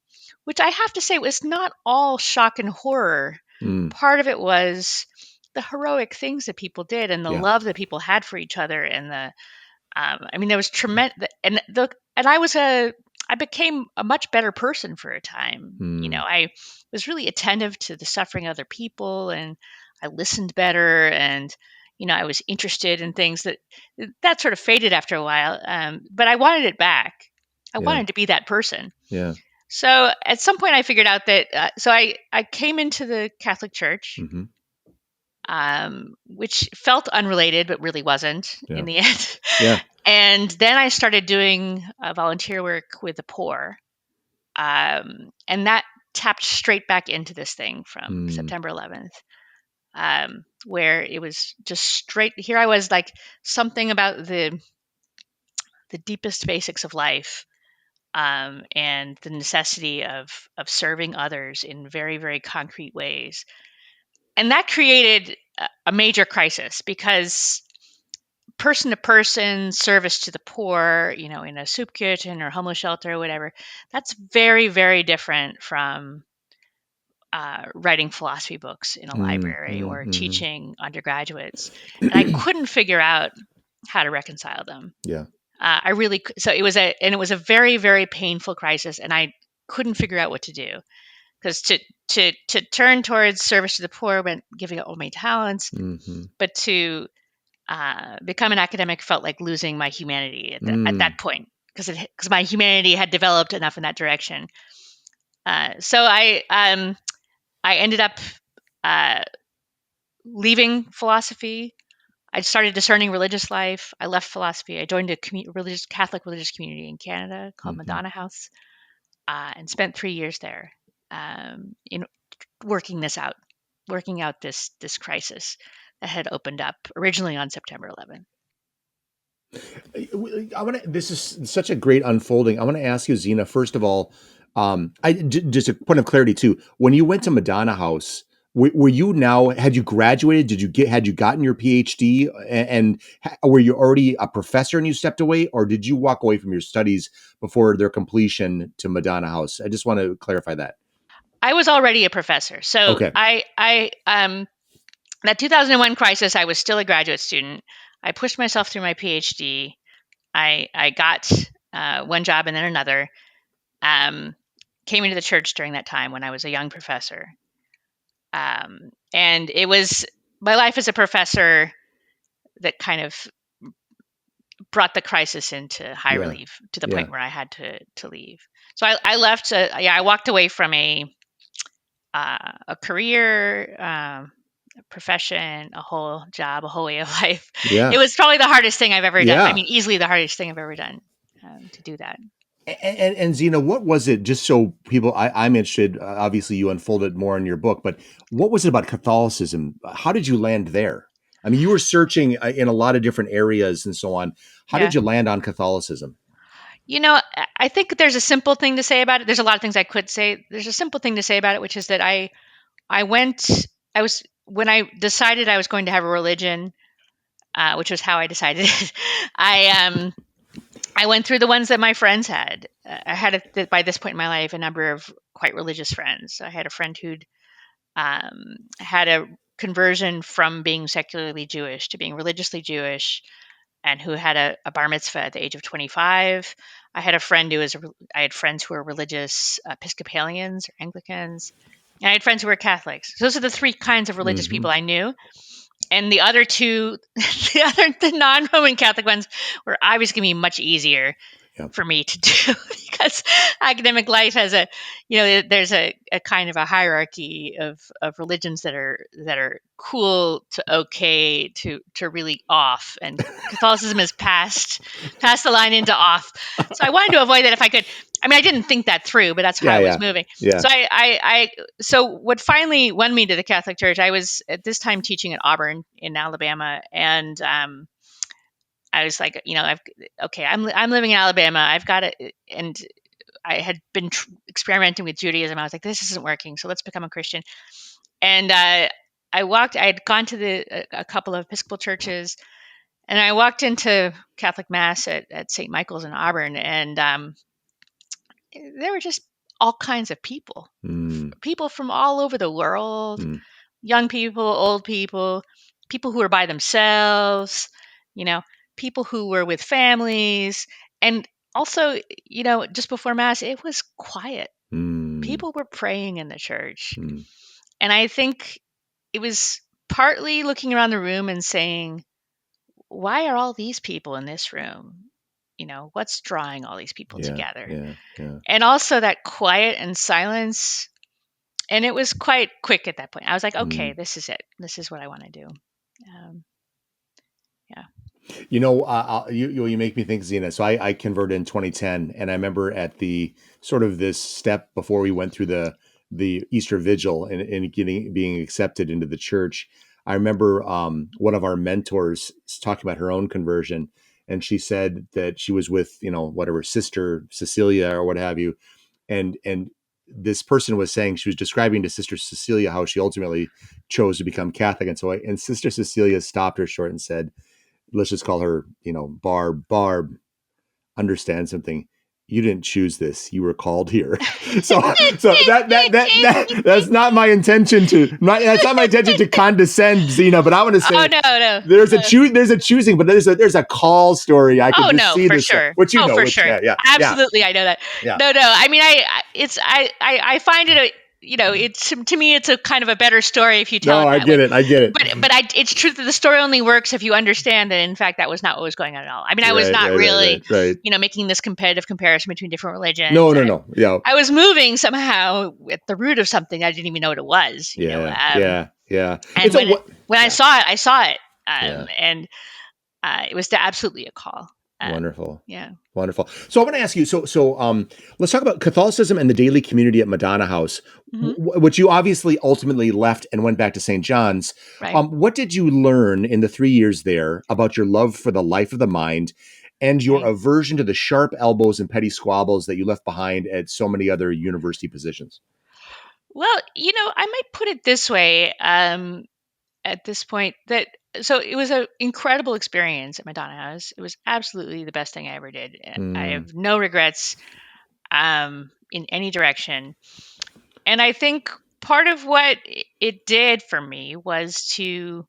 S2: which I have to say was not all shock and horror.
S1: Mm,
S2: Part of it was the heroic things that people did, and the
S1: yeah.
S2: love that people had for each other, and I mean, there was tremendous, and I became a much better person for a time.
S1: Mm,
S2: I was really attentive to the suffering of other people, and I listened better, and I was interested in things that sort of faded after a while. But I wanted it back. I
S1: yeah.
S2: wanted to be that person.
S1: Yeah.
S2: So at some point, I figured out that. So I came into the Catholic Church,
S1: Hmm.
S2: which felt unrelated, but really wasn't
S1: Yeah.
S2: in the end.
S1: Yeah.
S2: And then I started doing volunteer work with the poor. And that tapped straight back into this thing from
S1: Mm,
S2: September 11th. where it was just straight. Here I was, like, something about the deepest basics of life, and the necessity of serving others in very, very concrete ways. And that created a major crisis, because person to person service to the poor, in a soup kitchen or homeless shelter or whatever, that's very, very different from writing philosophy books in a library or
S1: Mm-hmm.
S2: teaching undergraduates. And I couldn't figure out how to reconcile them.
S1: Yeah.
S2: I really so it was a very, very painful crisis, and I couldn't figure out what to do, because to turn towards service to the poor meant giving up all my talents,
S1: Mm-hmm.
S2: but to become an academic felt like losing my humanity at that point, because my humanity had developed enough in that direction. So I ended up uh, leaving philosophy. I started discerning religious life. I left philosophy. I joined a Catholic religious community in Canada called
S1: Mm-hmm.
S2: Madonna House, and spent 3 years there, in working out this crisis that had opened up originally on September 11th.
S1: This is such a great unfolding. I want to ask you, Zena, first of all, just a point of clarity too. When you went to Madonna House, were you now, had you graduated? Had you gotten your PhD, and were you already a professor and you stepped away, or did you walk away from your studies before their completion to Madonna House? I just want to clarify that.
S2: I was already a professor, so
S1: Okay.
S2: that 2001 crisis, I was still a graduate student. I pushed myself through my PhD. I got one job and then another. Came into the church during that time when I was a young professor. And it was my life as a professor that kind of brought the crisis into high
S1: Yeah.
S2: relief, to the
S1: Yeah.
S2: point where I had to leave. So I left. I walked away from a career, profession, a whole job, a whole way of life. It
S1: Yeah.
S2: was probably the hardest thing I've ever done. I
S1: Yeah.
S2: mean, easily the hardest thing I've ever done, to do that.
S1: And Zena, what was it? Just so people, I'm interested. Obviously, you unfolded more in your book, but what was it about Catholicism? How did you land there? I mean, you were searching in a lot of different areas and so on. How did
S2: Yeah.
S1: you land on Catholicism?
S2: I think there's a simple thing to say about it. There's a lot of things I could say. There's a simple thing to say about it, which is that I went, I was, when I decided I was going to have a religion, which was how I decided it, I went through the ones that my friends had. I had, by this point in my life, a number of quite religious friends. I had a friend who'd had a conversion from being secularly Jewish to being religiously Jewish, and who had a bar mitzvah at the age of 25. I had I had friends who were religious Episcopalians or Anglicans, and I had friends who were Catholics. So those are the three kinds of religious
S1: Mm-hmm.
S2: people I knew. And the other two, the non-Roman Catholic ones, were obviously going to be much easier
S1: Yep.
S2: for me to do, because academic life has there's a kind of a hierarchy of religions that are cool to okay to really off, and Catholicism is past the line into off. So I wanted to avoid that if I could. I mean, I didn't think that through, but that's how
S1: Yeah.
S2: I was
S1: Yeah.
S2: moving.
S1: Yeah.
S2: So so what finally won me to the Catholic Church, I was at this time teaching at Auburn in Alabama, and I was like, I'm living in Alabama. I've got it, and I had been experimenting with Judaism. I was like, this isn't working, so let's become a Christian. And I had gone to a couple of Episcopal churches, and I walked into Catholic Mass at St. Michael's in Auburn, and there were just all kinds of people,
S1: Mm,
S2: people from all over the world,
S1: mm,
S2: young people, old people, people who were by themselves, you know, people who were with families. And also, just before Mass, it was quiet.
S1: mm,
S2: People were praying in the church.
S1: mm.
S2: And I think it was partly looking around the room and saying, why are all these people in this room? What's drawing all these people
S1: Yeah.
S2: together?
S1: Yeah. Yeah.
S2: And also that quiet and silence. And it was quite quick at that point. I was like, okay,
S1: Mm.
S2: this is it. This is what I want to do. Um, yeah.
S1: You make me think, Zena. So I converted in 2010, and I remember at the sort of this step before we went through the Easter Vigil and being accepted into the church. I remember one of our mentors talking about her own conversion, and she said that she was with, whatever, Sister Cecilia or what have you, and this person was saying, she was describing to Sister Cecilia how she ultimately chose to become Catholic, and Sister Cecilia stopped her short and said, let's just call her, Barb, understand something. You didn't choose this. You were called here. So that's not my intention to condescend, Zena, but I want to say,
S2: Oh no.
S1: there's a choosing, but there's a call story. I can just see
S2: for
S1: this,
S2: sure.
S1: which
S2: For sure.
S1: yeah.
S2: Absolutely, I know that.
S1: Yeah.
S2: No. I mean, I find it it's, to me, it's a kind of a better story if you tell it
S1: I
S2: that
S1: get
S2: way.
S1: it. I get it.
S2: But it's true that the story only works if you understand that, in fact, that was not what was going on at all. I mean, I was not really,
S1: right.
S2: making this competitive comparison between different religions.
S1: No. Yeah.
S2: I was moving somehow at the root of something I didn't even know what it was.
S1: Yeah.
S2: And when I saw it,
S1: Yeah.
S2: and it was absolutely a call.
S1: Wonderful.
S2: Yeah.
S1: Wonderful. So I want to ask you, let's talk about Catholicism and the daily community at Madonna House, which you obviously ultimately left and went back to St. John's.
S2: Right.
S1: What did you learn in the 3 years there about your love for the life of the mind and your aversion to the sharp elbows and petty squabbles that you left behind at so many other university positions?
S2: Well, I might put it this way, at this point, that so it was an incredible experience at Madonna House. It was absolutely the best thing I ever did. I have no regrets in any direction. And I think part of what it did for me was to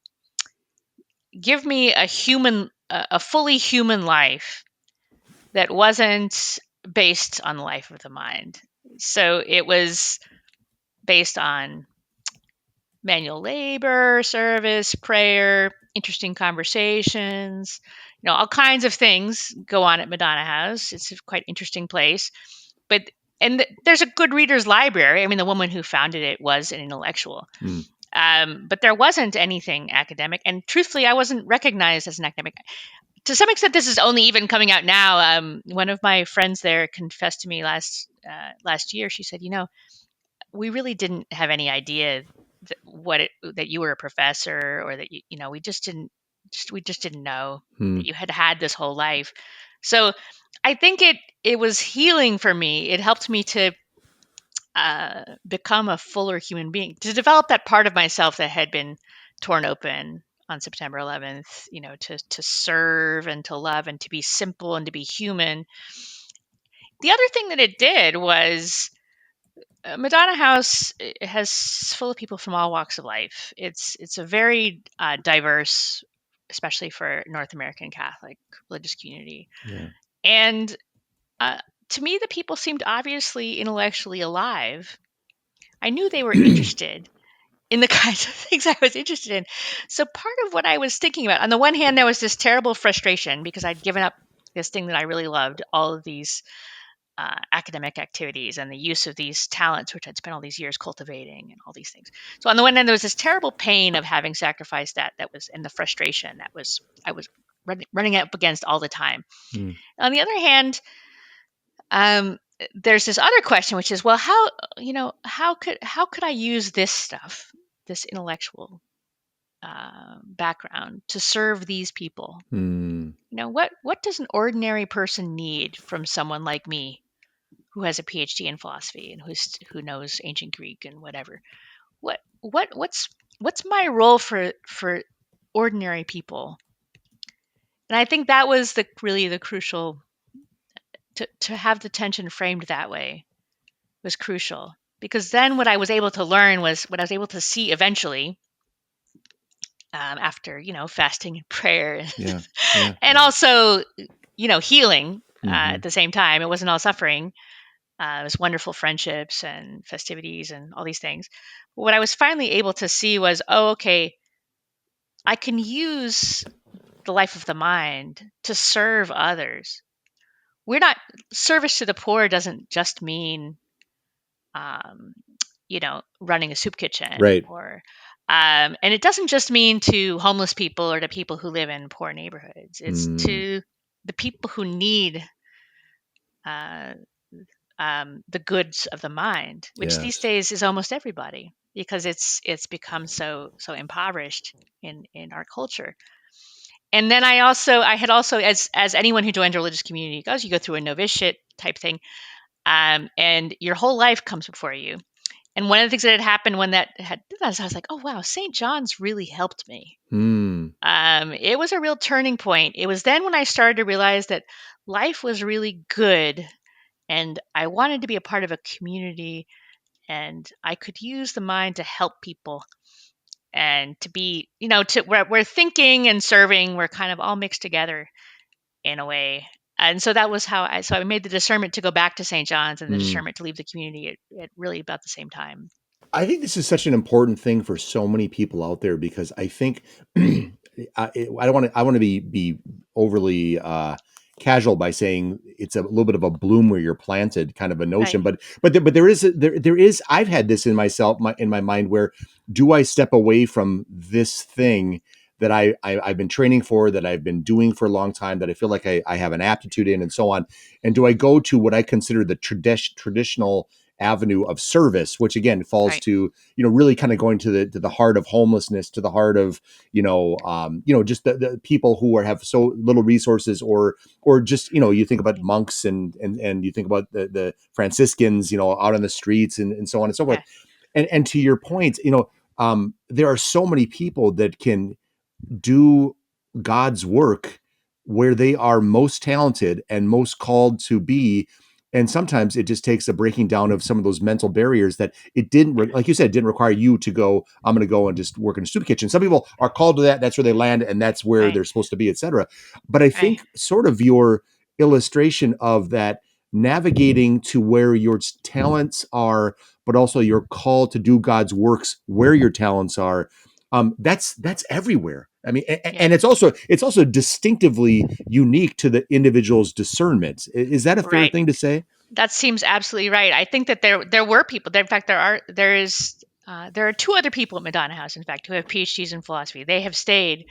S2: give me a fully human life that wasn't based on the life of the mind. So it was based on manual labor, service, prayer, interesting conversations, all kinds of things go on at Madonna House. It's a quite interesting place. But there's a good reader's library. I mean, the woman who founded it was an intellectual. But there wasn't anything academic. And truthfully, I wasn't recognized as an academic. To some extent, this is only even coming out now. One of my friends there confessed to me last year. She said, we really didn't have any idea that you were a professor, or that we just didn't know that you had this whole life. So I think it was healing for me. It helped me to become a fuller human being, to develop that part of myself that had been torn open on September 11th, to serve and to love and to be simple and to be human. The other thing that it did was, Madonna House has full of people from all walks of life. It's a very diverse, especially for North American Catholic religious community.
S1: Yeah.
S2: And to me, the people seemed obviously intellectually alive. I knew they were interested in the kinds of things I was interested in. So part of what I was thinking about, on the one hand, there was this terrible frustration because I'd given up this thing that I really loved, all of these academic activities and the use of these talents, which I'd spent all these years cultivating, and all these things. So on the one hand, there was this terrible pain of having sacrificed that was, and the frustration I was running up against all the time. On the other hand, there's this other question, which is, well, how could I use this stuff, this intellectual background, to serve these people? What does an ordinary person need from someone like me, who has a PhD in philosophy and who knows ancient Greek and whatever? What's my role for ordinary people? And I think that was really the crucial, to have the tension framed that way was crucial, because then what I was able to learn was what I was able to see eventually, after fasting and prayer, and also healing at the same time. It wasn't all suffering. It was wonderful friendships and festivities and all these things. But what I was finally able to see was, okay, I can use the life of the mind to serve others. Service to the poor doesn't just mean, running a soup kitchen,
S1: Right.
S2: or, and it doesn't just mean to homeless people or to people who live in poor neighborhoods. It's to the people who need the goods of the mind, which these
S1: Yes.
S2: days is almost everybody, because it's become so impoverished in our culture. And then I had also, as anyone who joins a religious community goes, you go through a novitiate type thing, and your whole life comes before you. And one of the things that had happened when that had did that is I was like, oh wow, St. John's really helped me.
S1: Hmm.
S2: It was a real turning point. It was then when I started to realize that life was really good, and I wanted to be a part of a community, and I could use the mind to help people, and to be, to where thinking and serving were kind of all mixed together in a way. And so that was how I made the discernment to go back to St. John's, and the
S1: Hmm.
S2: discernment to leave the community at really about the same time.
S1: I think this is such an important thing for so many people out there, because I think I want to be overly casual by saying it's a little bit of a bloom where you're planted kind of a notion,
S2: Right.
S1: but there is I've had this in myself, in my mind, where do I step away from this thing that I've been training for, that I've been doing for a long time, that I feel like I have an aptitude in, and so on, and do I go to what I consider the traditional avenue of service, which again falls
S2: Right.
S1: to, really kind of going to the heart of homelessness, to the heart of, just the people who have so little resources, or just, you think about
S2: Right.
S1: monks, and you think about the Franciscans, out on the streets, and so on and so forth.
S2: Yeah.
S1: And to your point, there are so many people that can do God's work where they are most talented and most called to be. And sometimes it just takes a breaking down of some of those mental barriers that it didn't, like you said, it didn't require you to go, I'm going to go and just work in a soup kitchen. Some people are called to that. That's where they land, and that's where
S2: Right.
S1: they're supposed to be, et cetera. But I
S2: Right.
S1: think sort of your illustration of that, navigating to where your talents are, but also your call to do God's works where your talents are, that's everywhere. I mean,
S2: Yeah.
S1: and it's also distinctively unique to the individual's discernment. Is that a fair
S2: Right.
S1: thing to say?
S2: That seems absolutely right. I think that there were people. In fact, there are two other people at Madonna House, in fact, who have PhDs in philosophy. They have stayed,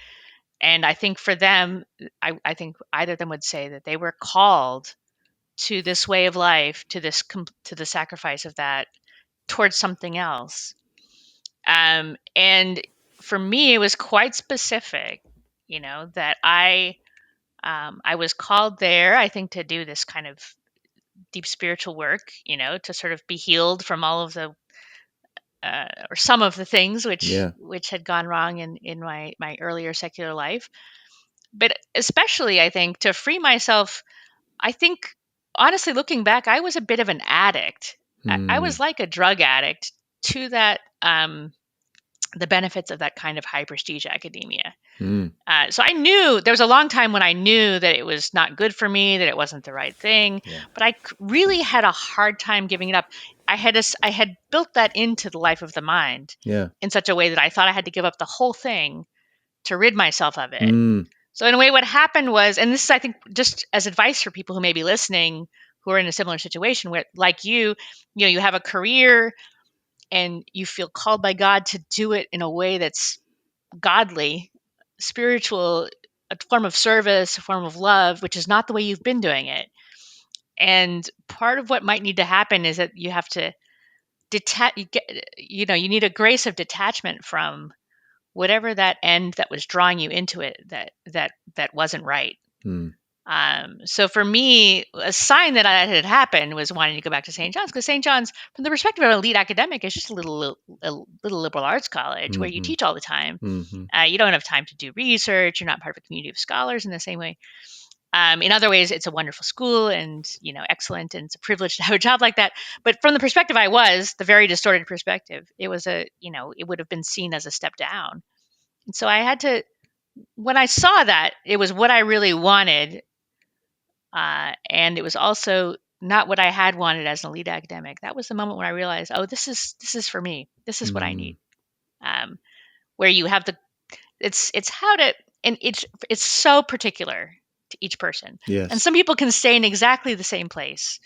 S2: and I think for them, I think either of them would say that they were called to this way of life, to the sacrifice of that towards something else. And for me, it was quite specific, that I was called there, I think, to do this kind of deep spiritual work, to sort of be healed from all of the or some of the things
S1: Yeah.
S2: which had gone wrong in my earlier secular life, but especially I think to free myself. I think, honestly, looking back, I was a bit of an addict. I
S1: Hmm.
S2: was like a drug addict to that, the benefits of that kind of high prestige academia.
S1: Hmm.
S2: So I knew there was a long time when I knew that it was not good for me, that it wasn't the right thing,
S1: Yeah.
S2: but really had a hard time giving it up. I had built that into the life of the mind
S1: Yeah.
S2: in such a way that I thought I had to give up the whole thing to rid myself of it.
S1: Hmm.
S2: So in a way, what happened was, and this is, I think, just as advice for people who may be listening, who are in a similar situation where, like you have a career and you feel called by God to do it in a way that's godly, spiritual, a form of service, a form of love, which is not the way you've been doing it. And part of what might need to happen is that you have to detach. You need a grace of detachment from whatever that end that was drawing you into it that wasn't right.
S1: Hmm.
S2: So for me, a sign that that had happened was wanting to go back to St. John's, because St. John's, from the perspective of an elite academic, is just a little liberal arts college where you
S1: Hmm.
S2: teach all the time.
S1: Hmm.
S2: You don't have time to do research. You're not part of a community of scholars in the same way. In other ways, it's a wonderful school and excellent, and it's a privilege to have a job like that. But from the perspective I was, the very distorted perspective, it was it would have been seen as a step down. And so I had to, when I saw that it was what I really wanted, and it was also not what I had wanted as an elite academic. That was the moment when I realized, oh, this is for me. This is what I
S1: Hmm.
S2: need. Um, where you have it's how to, and it's so particular to each person. And
S1: Yes.
S2: some people can stay in exactly the same place,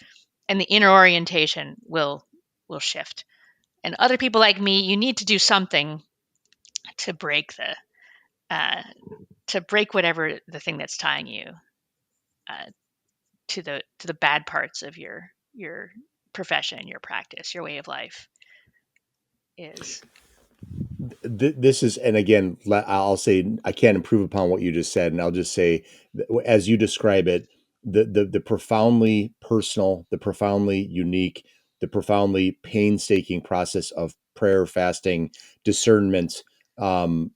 S2: and the inner orientation will shift. And other people like me, you need to do something to break uh, whatever the thing that's tying you uh, to the bad parts of your profession, your practice, your way of life is.
S1: This is, and again, I'll say I can't improve upon what you just said, and I'll just say, as you describe it, the profoundly personal, the profoundly unique, the profoundly painstaking process of prayer, fasting, discernment, um,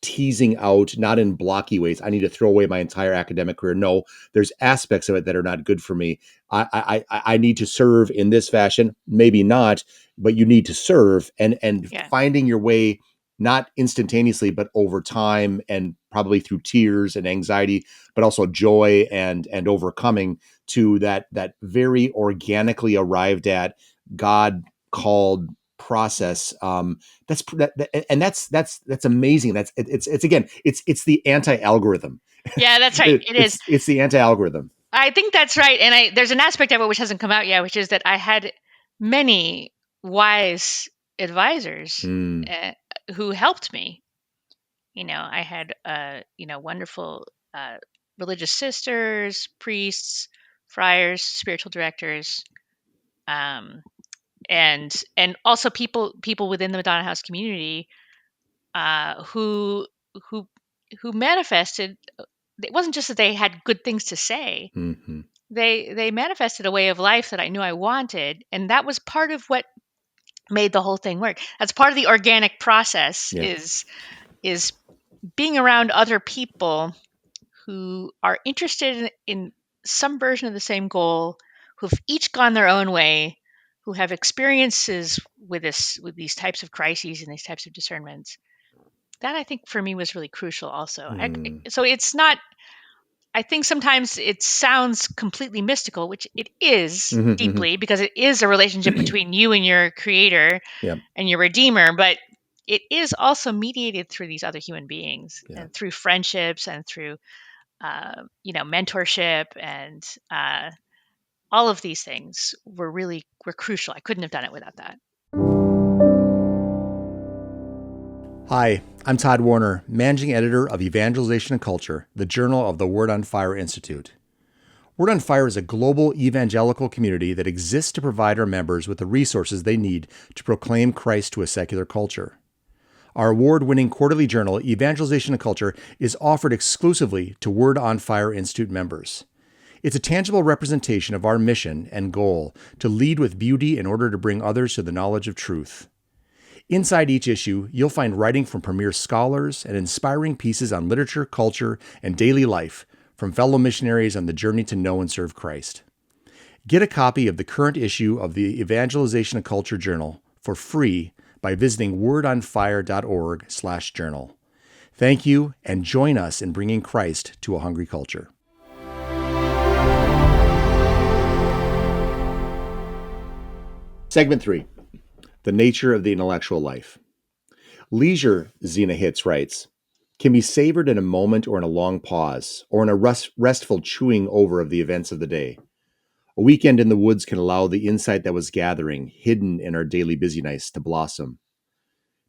S1: teasing out, not in blocky ways. I need to throw away my entire academic career. No, there's aspects of it that are not good for me. I need to serve in this fashion, maybe not, but you need to serve, and
S2: Yeah.
S1: finding your way, not instantaneously, but over time, and probably through tears and anxiety, but also joy and overcoming to that very organically arrived at God called process. That's amazing. It's again, it's the anti-algorithm.
S2: Yeah, that's right. It is.
S1: It's the anti-algorithm.
S2: I think that's right. And there's an aspect of it which hasn't come out yet, which is that I had many wise advisors
S1: Mm,
S2: uh, who helped me. I had wonderful religious sisters, priests, friars, spiritual directors, um, and also people within the Madonna House community who who who manifested. It wasn't just that they had good things to say.
S1: hmm
S2: They manifested a way of life that I knew I wanted, and that was part of what made the whole thing work. That's part of the organic process
S1: Yeah.
S2: is being around other people who are interested in some version of the same goal, who've each gone their own way, who have experiences with these types of crises and these types of discernments. That I think for me was really crucial also.
S1: Mm.
S2: So it's not, I think sometimes it sounds completely mystical, which it is
S1: hmm hmm
S2: deeply, because it is a relationship between you and your creator
S1: Yeah.
S2: and your redeemer, but it is also mediated through these other human beings
S1: Yeah.
S2: and through friendships and through mentorship, and all of these things were crucial. I couldn't have done it without that.
S1: Hi, I'm Todd Warner, Managing Editor of Evangelization Culture, the journal of the Word on Fire Institute. Word on Fire is a global evangelical community that exists to provide our members with the resources they need to proclaim Christ to a secular culture. Our award-winning quarterly journal, Evangelization Culture, is offered exclusively to Word on Fire Institute members. It's a tangible representation of our mission and goal to lead with beauty in order to bring others to the knowledge of truth. Inside each issue, you'll find writing from premier scholars and inspiring pieces on literature, culture, and daily life from fellow missionaries on the journey to know and serve Christ. Get a copy of the current issue of the Evangelization Culture Journal for free by visiting wordonfire.org/journal. Thank you, and join us in bringing Christ to a hungry culture. Segment 3. The nature of the intellectual life. Leisure, Zena Hitz writes, can be savored in a moment or in a long pause, or in a restful chewing over of the events of the day. A weekend in the woods can allow the insight that was gathering, hidden in our daily busyness, to blossom.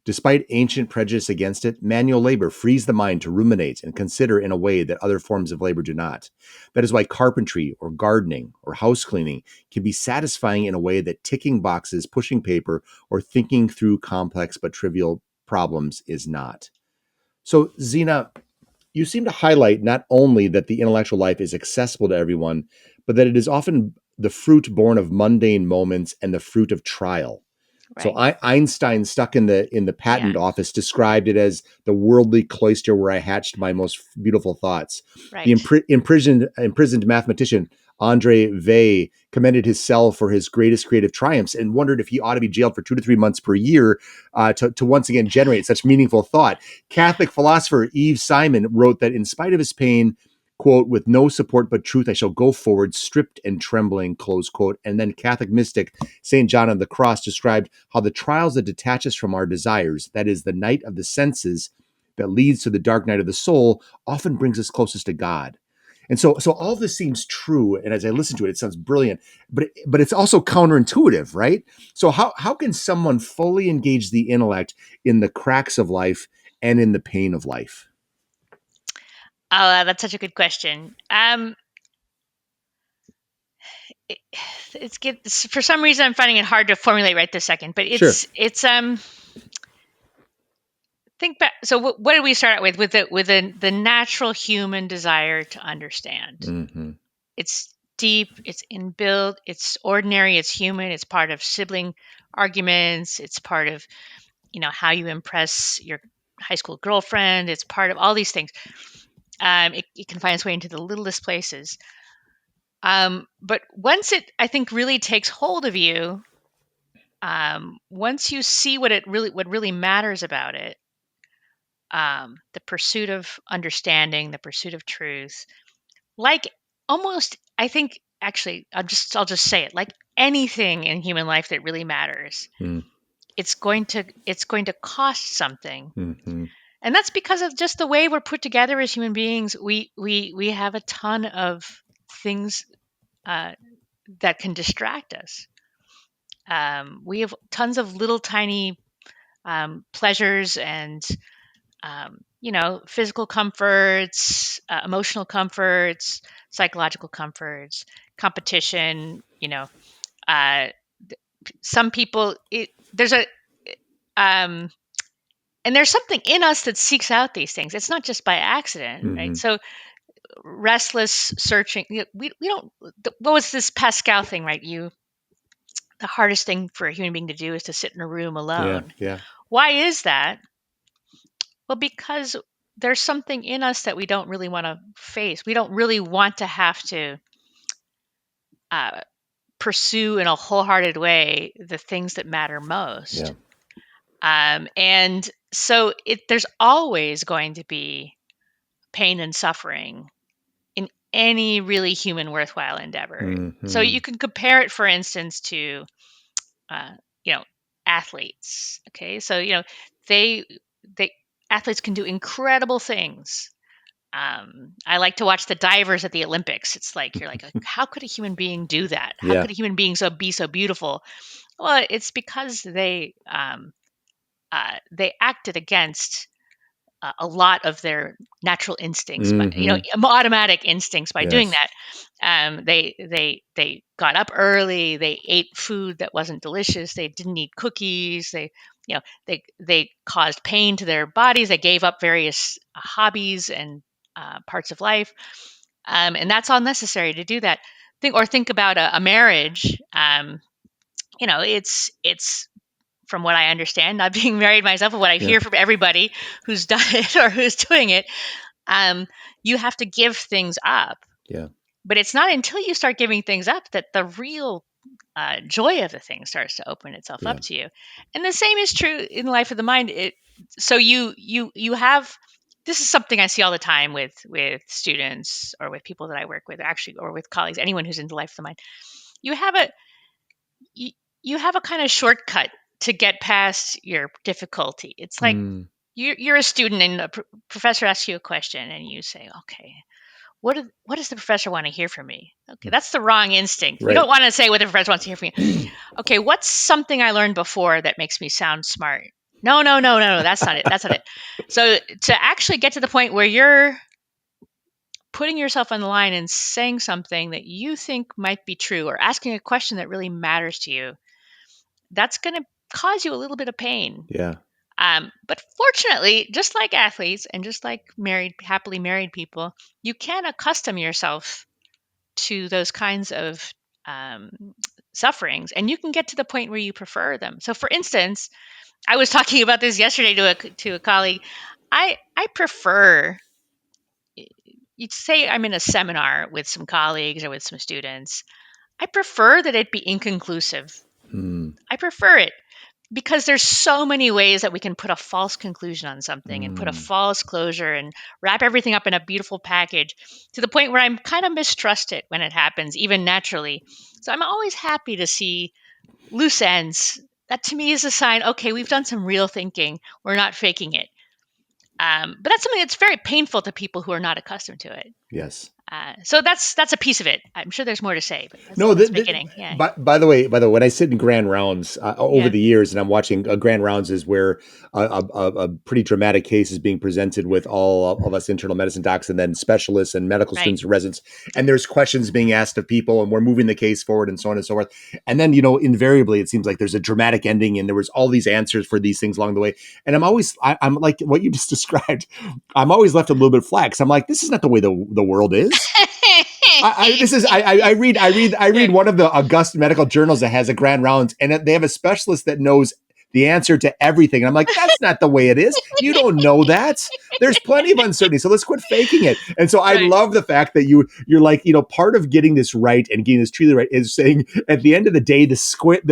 S1: Despite ancient prejudice against it, manual labor frees the mind to ruminate and consider in a way that other forms of labor do not. That is why carpentry or gardening or house cleaning can be satisfying in a way that ticking boxes, pushing paper, or thinking through complex but trivial problems is not. So, Zena, you seem to highlight not only that the intellectual life is accessible to everyone, but that it is often the fruit born of mundane moments and the fruit of trial. So
S2: Right.
S1: Einstein, stuck in the
S2: Yeah.
S1: patent office, described it as the worldly cloister where I hatched my most beautiful thoughts. The
S2: Right.
S1: imprisoned mathematician Andre Weil commended his cell for his greatest creative triumphs and wondered if he ought to be jailed for 2 to 3 months per year to once again generate such meaningful thought. Catholic philosopher Yves Simon wrote that in spite of his pain, quote, with no support but truth, I shall go forward, stripped and trembling, close quote. And then Catholic mystic St. John of the Cross described how the trials that detach us from our desires, that is, the night of the senses that leads to the dark night of the soul, often brings us closest to God. And so all this seems true, and as I listen to it, it sounds brilliant, but it's also counterintuitive, right? So how can someone fully engage the intellect in the cracks of life and in the pain of life?
S2: Oh, that's such a good question. for some reason I'm finding it hard to formulate right this second, but
S1: Sure.
S2: it's think back. So what did we start out with the natural human desire to understand?
S1: Mm-hmm.
S2: It's deep, it's inbuilt, it's ordinary, it's human, it's part of sibling arguments, it's part of, how you impress your high school girlfriend, it's part of all these things. It can find its way into the littlest places. But once it, I think, really takes hold of you, once you see what really matters about it, the pursuit of understanding, the pursuit of truth, like almost, I think, actually, I'll just say it, like anything in human life that really matters,
S1: Mm.
S2: it's going to cost something.
S1: Mm-hmm.
S2: And that's because of just the way we're put together as human beings. We have a ton of things that can distract us. We have tons of little tiny pleasures and physical comforts, emotional comforts, psychological comforts, competition. Uh, some people, there's a um, and there's something in us that seeks out these things. It's not just by accident,
S1: Mm-hmm.
S2: right? So restless searching. We don't. What was this Pascal thing, right? The hardest thing for a human being to do is to sit in a room alone.
S1: Yeah.
S2: Why is that? Well, because there's something in us that we don't really want to face. We don't really want to have to uh, pursue in a wholehearted way the things that matter most.
S1: Yeah.
S2: And so there's always going to be pain and suffering in any really human worthwhile endeavor.
S1: Mm-hmm.
S2: So you can compare it, for instance, to uh, you know athletes. Okay, so they they athletes can do incredible things. I like to watch the divers at the Olympics. It's like you're like, how could a human being do that? How
S1: Yeah.
S2: could a human being be so beautiful? Well, it's because they acted against a lot of their natural instincts, but
S1: Mm-hmm.
S2: automatic instincts by doing
S1: Yes.
S2: that. They got up early. They ate food that wasn't delicious. They didn't eat cookies. They caused pain to their bodies. They gave up various hobbies and parts of life, and that's all necessary to do that. Think about a marriage. It's from what I understand, not being married myself, but what I
S1: Yeah.
S2: hear from everybody who's done it or who's doing it, you have to give things up.
S1: Yeah.
S2: But it's not until you start giving things up that the real joy of the thing starts to open itself
S1: Yeah.
S2: up to you. And the same is true in the life of the mind. So you have, this is something I see all the time with students or with people that I work with, actually, or with colleagues, anyone who's into life of the mind. You have a you, you have a kind of shortcut to get past your difficulty. It's like
S1: Mm.
S2: you're a student and a professor asks you a question and you say, okay, what does the professor want to hear from me? Okay, that's the wrong instinct. We
S1: Right.
S2: don't want to say what the professor wants to hear from you. Okay, what's something I learned before that makes me sound smart? No, no, no, no, no, that's not it. That's not it. So to actually get to the point where you're putting yourself on the line and saying something that you think might be true or asking a question that really matters to you, that's going to cause you a little bit of pain.
S1: Yeah.
S2: But fortunately, just like athletes and just like happily married people, you can accustom yourself to those kinds of um, sufferings, and you can get to the point where you prefer them. So, for instance, I was talking about this yesterday to a colleague. I prefer. You'd say I'm in a seminar with some colleagues or with some students. I prefer that it be inconclusive.
S1: Mm.
S2: I prefer it because there's so many ways that we can put a false conclusion on something and put a
S1: Mm.
S2: false closure and wrap everything up in a beautiful package to the point where I'm kind of mistrust it when it happens, even naturally. So I'm always happy to see loose ends. That to me is a sign, okay, we've done some real thinking. We're not faking it. But that's something that's very painful to people who are not accustomed to it.
S1: Yes.
S2: So that's a piece of it. I'm sure there's more to say, but
S1: No,
S2: that's the beginning. Yeah.
S1: by the way, when I sit in grand rounds over
S2: Yeah.
S1: the years, and I'm watching grand rounds, is where a pretty dramatic case is being presented with all of us internal medicine docs, and then specialists and medical
S2: Right.
S1: students and residents, and there's questions being asked of people, and we're moving the case forward, and so on and so forth. And then invariably, it seems like there's a dramatic ending, and there was all these answers for these things along the way. And I'm like what you just described. I'm always left a little bit flat, because I'm like, this is not the way the world is. I read
S2: Right.
S1: one of the august medical journals that has a grand rounds, and they have a specialist that knows the answer to everything. And I'm like, that's not the way it is. You don't know that. There's plenty of uncertainty. So let's quit faking it. And so I
S2: Right.
S1: love the fact that you're like, part of getting this right and getting this truly right is saying at the end of the day, what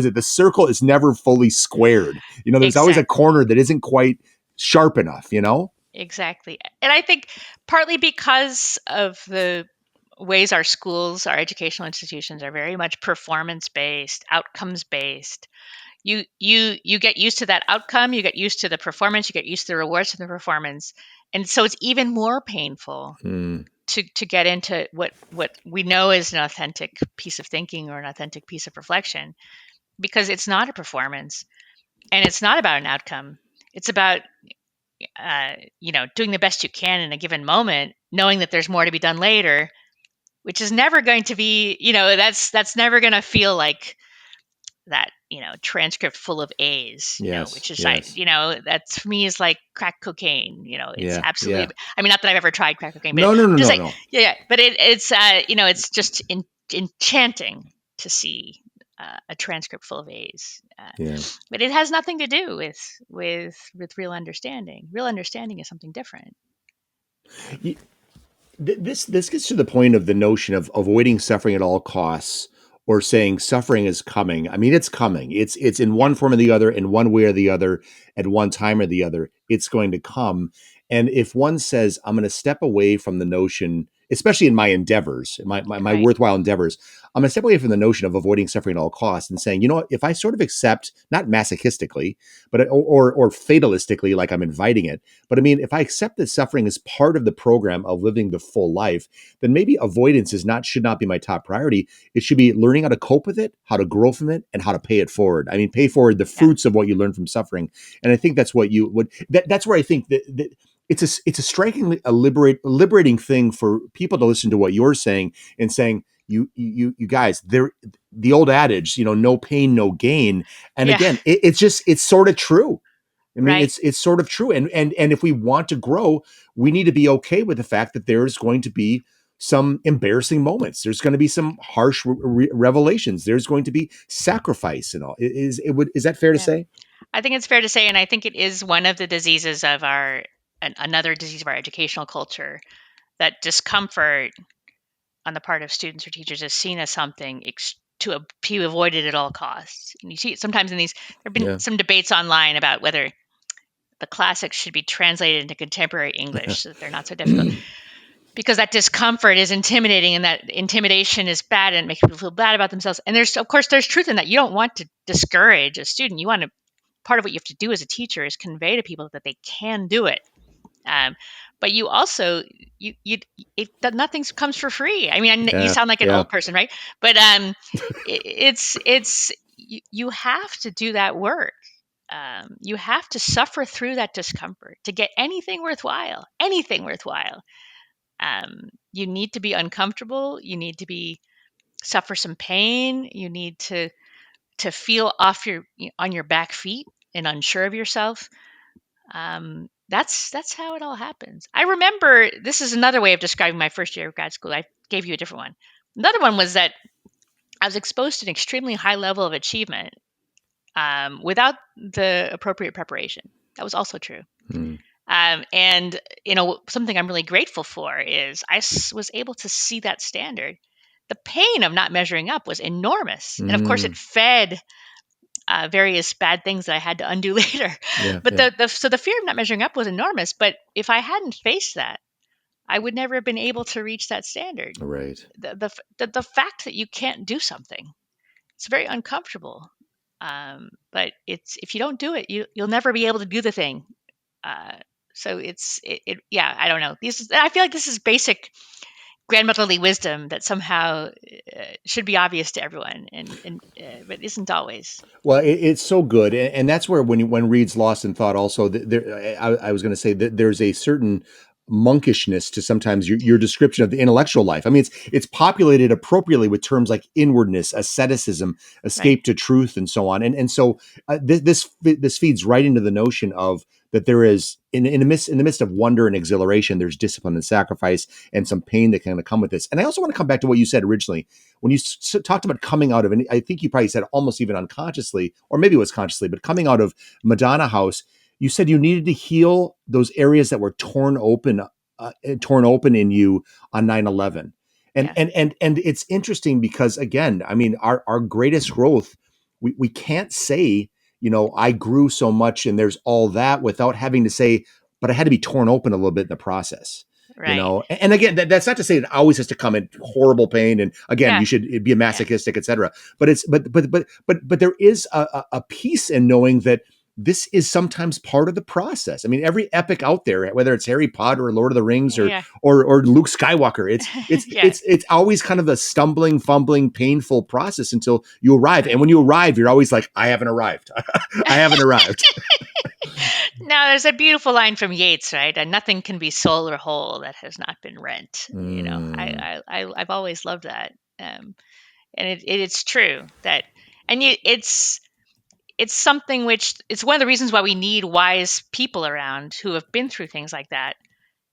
S1: is it? The circle is never fully squared. There's always a
S2: Exactly.
S1: corner that isn't quite sharp enough,
S2: Exactly. And I think partly because of the ways our schools, our educational institutions are very much performance based, outcomes based. You get used to that outcome, you get used to the performance, you get used to the rewards from the performance. And so it's even more painful
S1: Hmm.
S2: to get into what we know is an authentic piece of thinking or an authentic piece of reflection, because it's not a performance and it's not about an outcome. It's about doing the best you can in a given moment, knowing that there's more to be done later, which is never going to be, that's never going to feel like that, transcript full of A's,
S1: Yes,
S2: which is,
S1: yes.
S2: that to me is like crack cocaine. It's
S1: Yeah, yeah.
S2: absolutely, I mean, not that I've ever tried crack cocaine, but
S1: No, no, no,
S2: just
S1: no,
S2: like,
S1: no.
S2: yeah, but it's just enchanting to see a transcript full of A's.
S1: Yeah.
S2: But it has nothing to do with real understanding. Real understanding is something different.
S1: This gets to the point of the notion of avoiding suffering at all costs, or saying suffering is coming. I mean, it's coming. It's in
S2: Yeah.
S1: one form or the other, in one way or the other, at one time or the other. It's going to come. And if one says, I'm going to step away from the notion, especially in my endeavors, my
S2: Right.
S1: worthwhile endeavors, I'm going to step away from the notion of avoiding suffering at all costs, and saying, what, if I sort of accept, not masochistically, but or fatalistically, like I'm inviting it, but I mean, if I accept that suffering is part of the program of living the full life, then maybe avoidance should not be my top priority. It should be learning how to cope with it, how to grow from it, and how to pay it forward. I mean, pay forward the
S2: Yeah.
S1: fruits of what you learn from suffering. And I think that's what you would. That's where I think that it's a strikingly liberating thing for people to listen to what you're saying, and saying, you guys, the old adage, no pain, no gain. And
S2: Yeah.
S1: again, it's sort of true. I mean,
S2: Right.
S1: it's sort of true. And if we want to grow, we need to be okay with the fact that there's going to be some embarrassing moments. There's going to be some harsh revelations. There's going to be sacrifice and all. Is that fair to
S2: Yeah.
S1: say?
S2: I think it's fair to say, and I think it is one of the diseases of another disease of our educational culture, that discomfort on the part of students or teachers is seen as something to be avoided at all costs. And you see it sometimes in these. There have been
S1: Yeah.
S2: some debates online about whether the classics should be translated into contemporary English so that they're not so difficult, because that discomfort is intimidating, and that intimidation is bad, and it makes people feel bad about themselves. And there's truth in that. You don't want to discourage a student. You want to, part of what you have to do as a teacher is convey to people that they can do it. Um, but you also, that nothing comes for free. I mean, you
S1: Yeah.
S2: sound like an
S1: Yeah.
S2: old person, right? But you have to do that work. You have to suffer through that discomfort to get anything worthwhile. Anything worthwhile. You need to be uncomfortable. You need to suffer some pain. You need to feel on your back feet and unsure of yourself. That's how it all happens. I remember, this is another way of describing my first year of grad school. I gave you a different one. Another one was that I was exposed to an extremely high level of achievement without the appropriate preparation. That was also true.
S1: Mm.
S2: And something I'm really grateful for is was able to see that standard. The pain of not measuring up was enormous, and of course, it
S1: Mm.
S2: fed various bad things that I had to undo later.
S1: Yeah.
S2: But
S1: Yeah.
S2: so the fear of not measuring up was enormous. But if I hadn't faced that, I would never have been able to reach that standard.
S1: Right.
S2: The fact that you can't do something, it's very uncomfortable. But it's, if you don't do it, you'll never be able to do the thing. Uh, So yeah, I don't know. I feel like this is basic grandmotherly wisdom that somehow should be obvious to everyone, but isn't always.
S1: Well, it's so good, and that's where when Reed's lost in thought. Also, there, I was going to say that there's a certain monkishness to sometimes your description of the intellectual life. I mean, it's populated appropriately with terms like inwardness, asceticism,
S2: Right.
S1: escape to truth, and so on. And so this feeds right into the notion of that there is in the midst of wonder and exhilaration, there's discipline and sacrifice and some pain that can come with this. And I also want to come back to what you said originally when you talked about coming out of, and I think you probably said almost even unconsciously, or maybe it was consciously, but coming out of Madonna House, you said you needed to heal those areas that were torn open in you on 9/11. And
S2: Yeah.
S1: and it's interesting because again, I mean, our greatest growth, we can't say, I grew so much and there's all that without having to say, but I had to be torn open a little bit in the process.
S2: Right.
S1: And again, that's not to say it always has to come in horrible pain. And again,
S2: Yeah.
S1: you should be a
S2: Yeah.
S1: masochistic, etc. But it's but there is a peace in knowing that this is sometimes part of the process. I mean, every epic out there, whether it's Harry Potter or Lord of the Rings
S2: Yeah.
S1: or Luke Skywalker,
S2: Yeah.
S1: it's always kind of a stumbling, fumbling, painful process until you arrive. And
S2: Right.
S1: when you arrive, you're always like, I haven't arrived. I haven't arrived.
S2: Now, there's a beautiful line from Yeats, right? And nothing can be soul or whole that has not been rent.
S1: Mm,
S2: I've always loved that, and it's true that, and it's something which it's one of the reasons why we need wise people around who have been through things like that,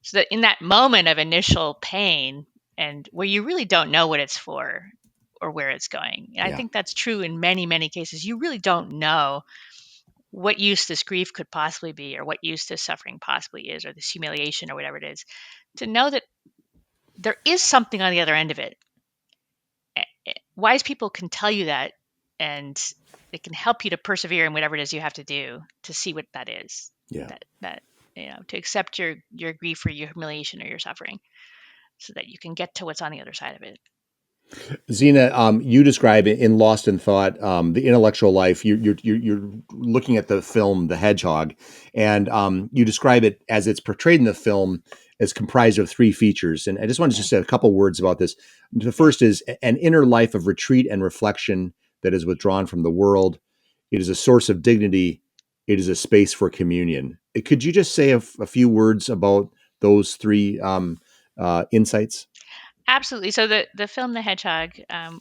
S2: so that in that moment of initial pain and where you really don't know what it's for or where it's going, I
S1: yeah.
S2: think that's true in many cases. You really don't know what use this grief could possibly be, or what use this suffering possibly is, or this humiliation, or whatever it is. To know that there is something on the other end of it. Wise people can tell you that, and it can help you to persevere in whatever it is you have to do to see what that is.
S1: Yeah.
S2: That to accept your grief or your humiliation or your suffering, so that you can get to what's on the other side of it.
S1: Zena, you describe it in Lost in Thought, the intellectual life. You're looking at the film The Hedgehog, and you describe it as it's portrayed in the film as comprised of three features. And I just wanted to
S2: Yeah.
S1: just say a couple words about this. The
S2: Yeah.
S1: first is an inner life of retreat and reflection that is withdrawn from the world. It is a source of dignity. It is a space for communion. Could you just say a few words about those three insights?
S2: Absolutely. So the film The Hedgehog,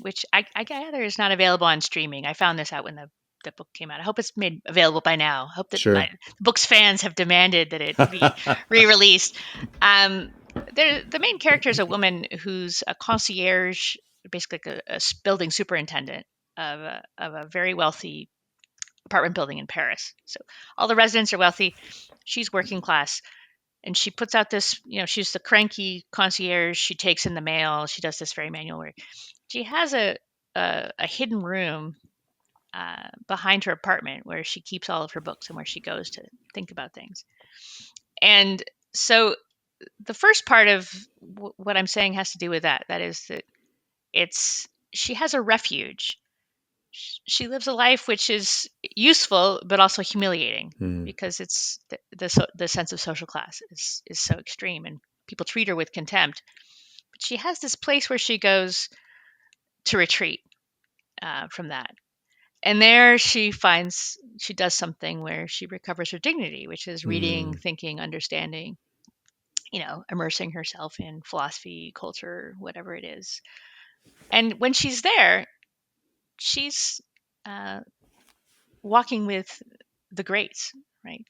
S2: which I gather is not available on streaming. I found this out when the book came out. I hope it's made available by now. I hope that
S1: Sure.
S2: my book's fans have demanded that it be re-released. Um, the main character is a woman who's a concierge, basically like a building superintendent of a very wealthy apartment building in Paris. So all the residents are wealthy. She's working class, and she puts out this, she's the cranky concierge. She takes in the mail. She does this very manual work. She has a hidden room behind her apartment where she keeps all of her books and where she goes to think about things. And so the first part of what I'm saying has to do with that. That is that she has a refuge. She lives a life which is useful but also humiliating,
S1: Hmm.
S2: because it's the sense of social class is so extreme, and people treat her with contempt. But she has this place where she goes to retreat from that, and there she does something where she recovers her dignity, which is reading,
S1: Hmm.
S2: thinking, understanding, immersing herself in philosophy, culture, whatever it is. And when she's there, she's uh, walking with the greats, right?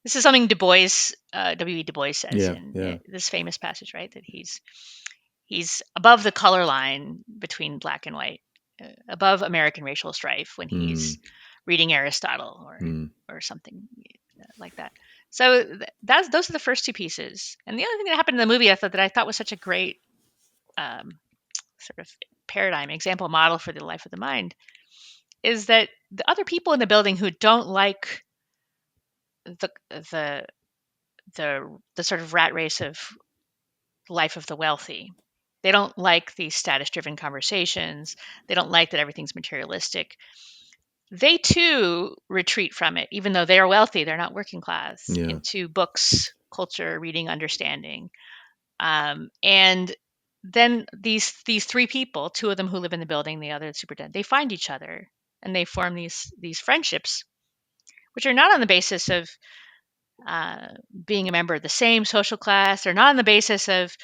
S2: This is something Du Bois, W.E. Du Bois says
S1: Yeah.
S2: in
S1: Yeah.
S2: this famous passage, right? That he's above the color line between black and white, above American racial strife when
S1: Hmm.
S2: he's reading Aristotle
S1: Hmm.
S2: or something like that. So those are the first two pieces. And the other thing that happened in the movie, I thought was such a great um, sort of paradigm, example, model for the life of the mind, is that the other people in the building who don't like the the the sort of rat race of life of the wealthy. They don't like these status driven conversations. They don't like that everything's materialistic. They too retreat from it, even though they are wealthy, they're not working class,
S1: Yeah.
S2: into books, culture, reading, understanding. And then these three people, two of them who live in the building, the other the superintendent, they find each other and they form these friendships, which are not on the basis of being a member of the same social class. They're not on the basis of,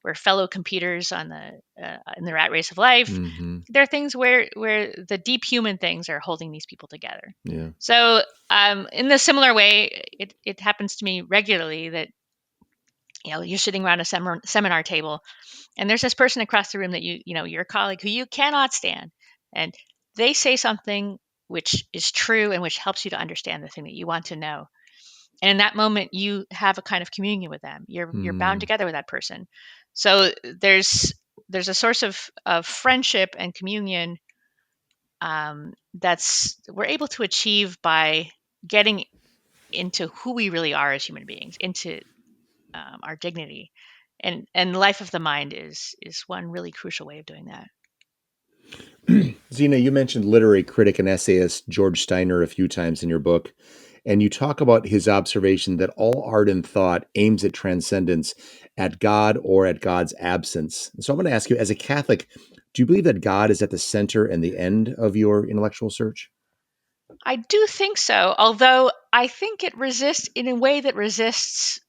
S2: we're fellow competitors on in the rat race of life.
S1: Mm-hmm.
S2: There are things where the deep human things are holding these people together.
S1: Yeah.
S2: So in a similar way, it happens to me regularly that you're sitting around a seminar table, and there's this person across the room that your colleague who you cannot stand, and they say something which is true and which helps you to understand the thing that you want to know. And in that moment, you have a kind of communion with them. You're bound together with that person. So there's a source of friendship and communion that's we're able to achieve by getting into who we really are as human beings, into our dignity, and the life of the mind is one really crucial way of doing that.
S1: Zena, you mentioned literary critic and essayist George Steiner a few times in your book, and you talk about his observation that all art and thought aims at transcendence, at God or at God's absence. So I'm going to ask you, as a Catholic, do you believe that God is at the center and the end of your intellectual search?
S2: I do think so, although I think it resists in a way that resists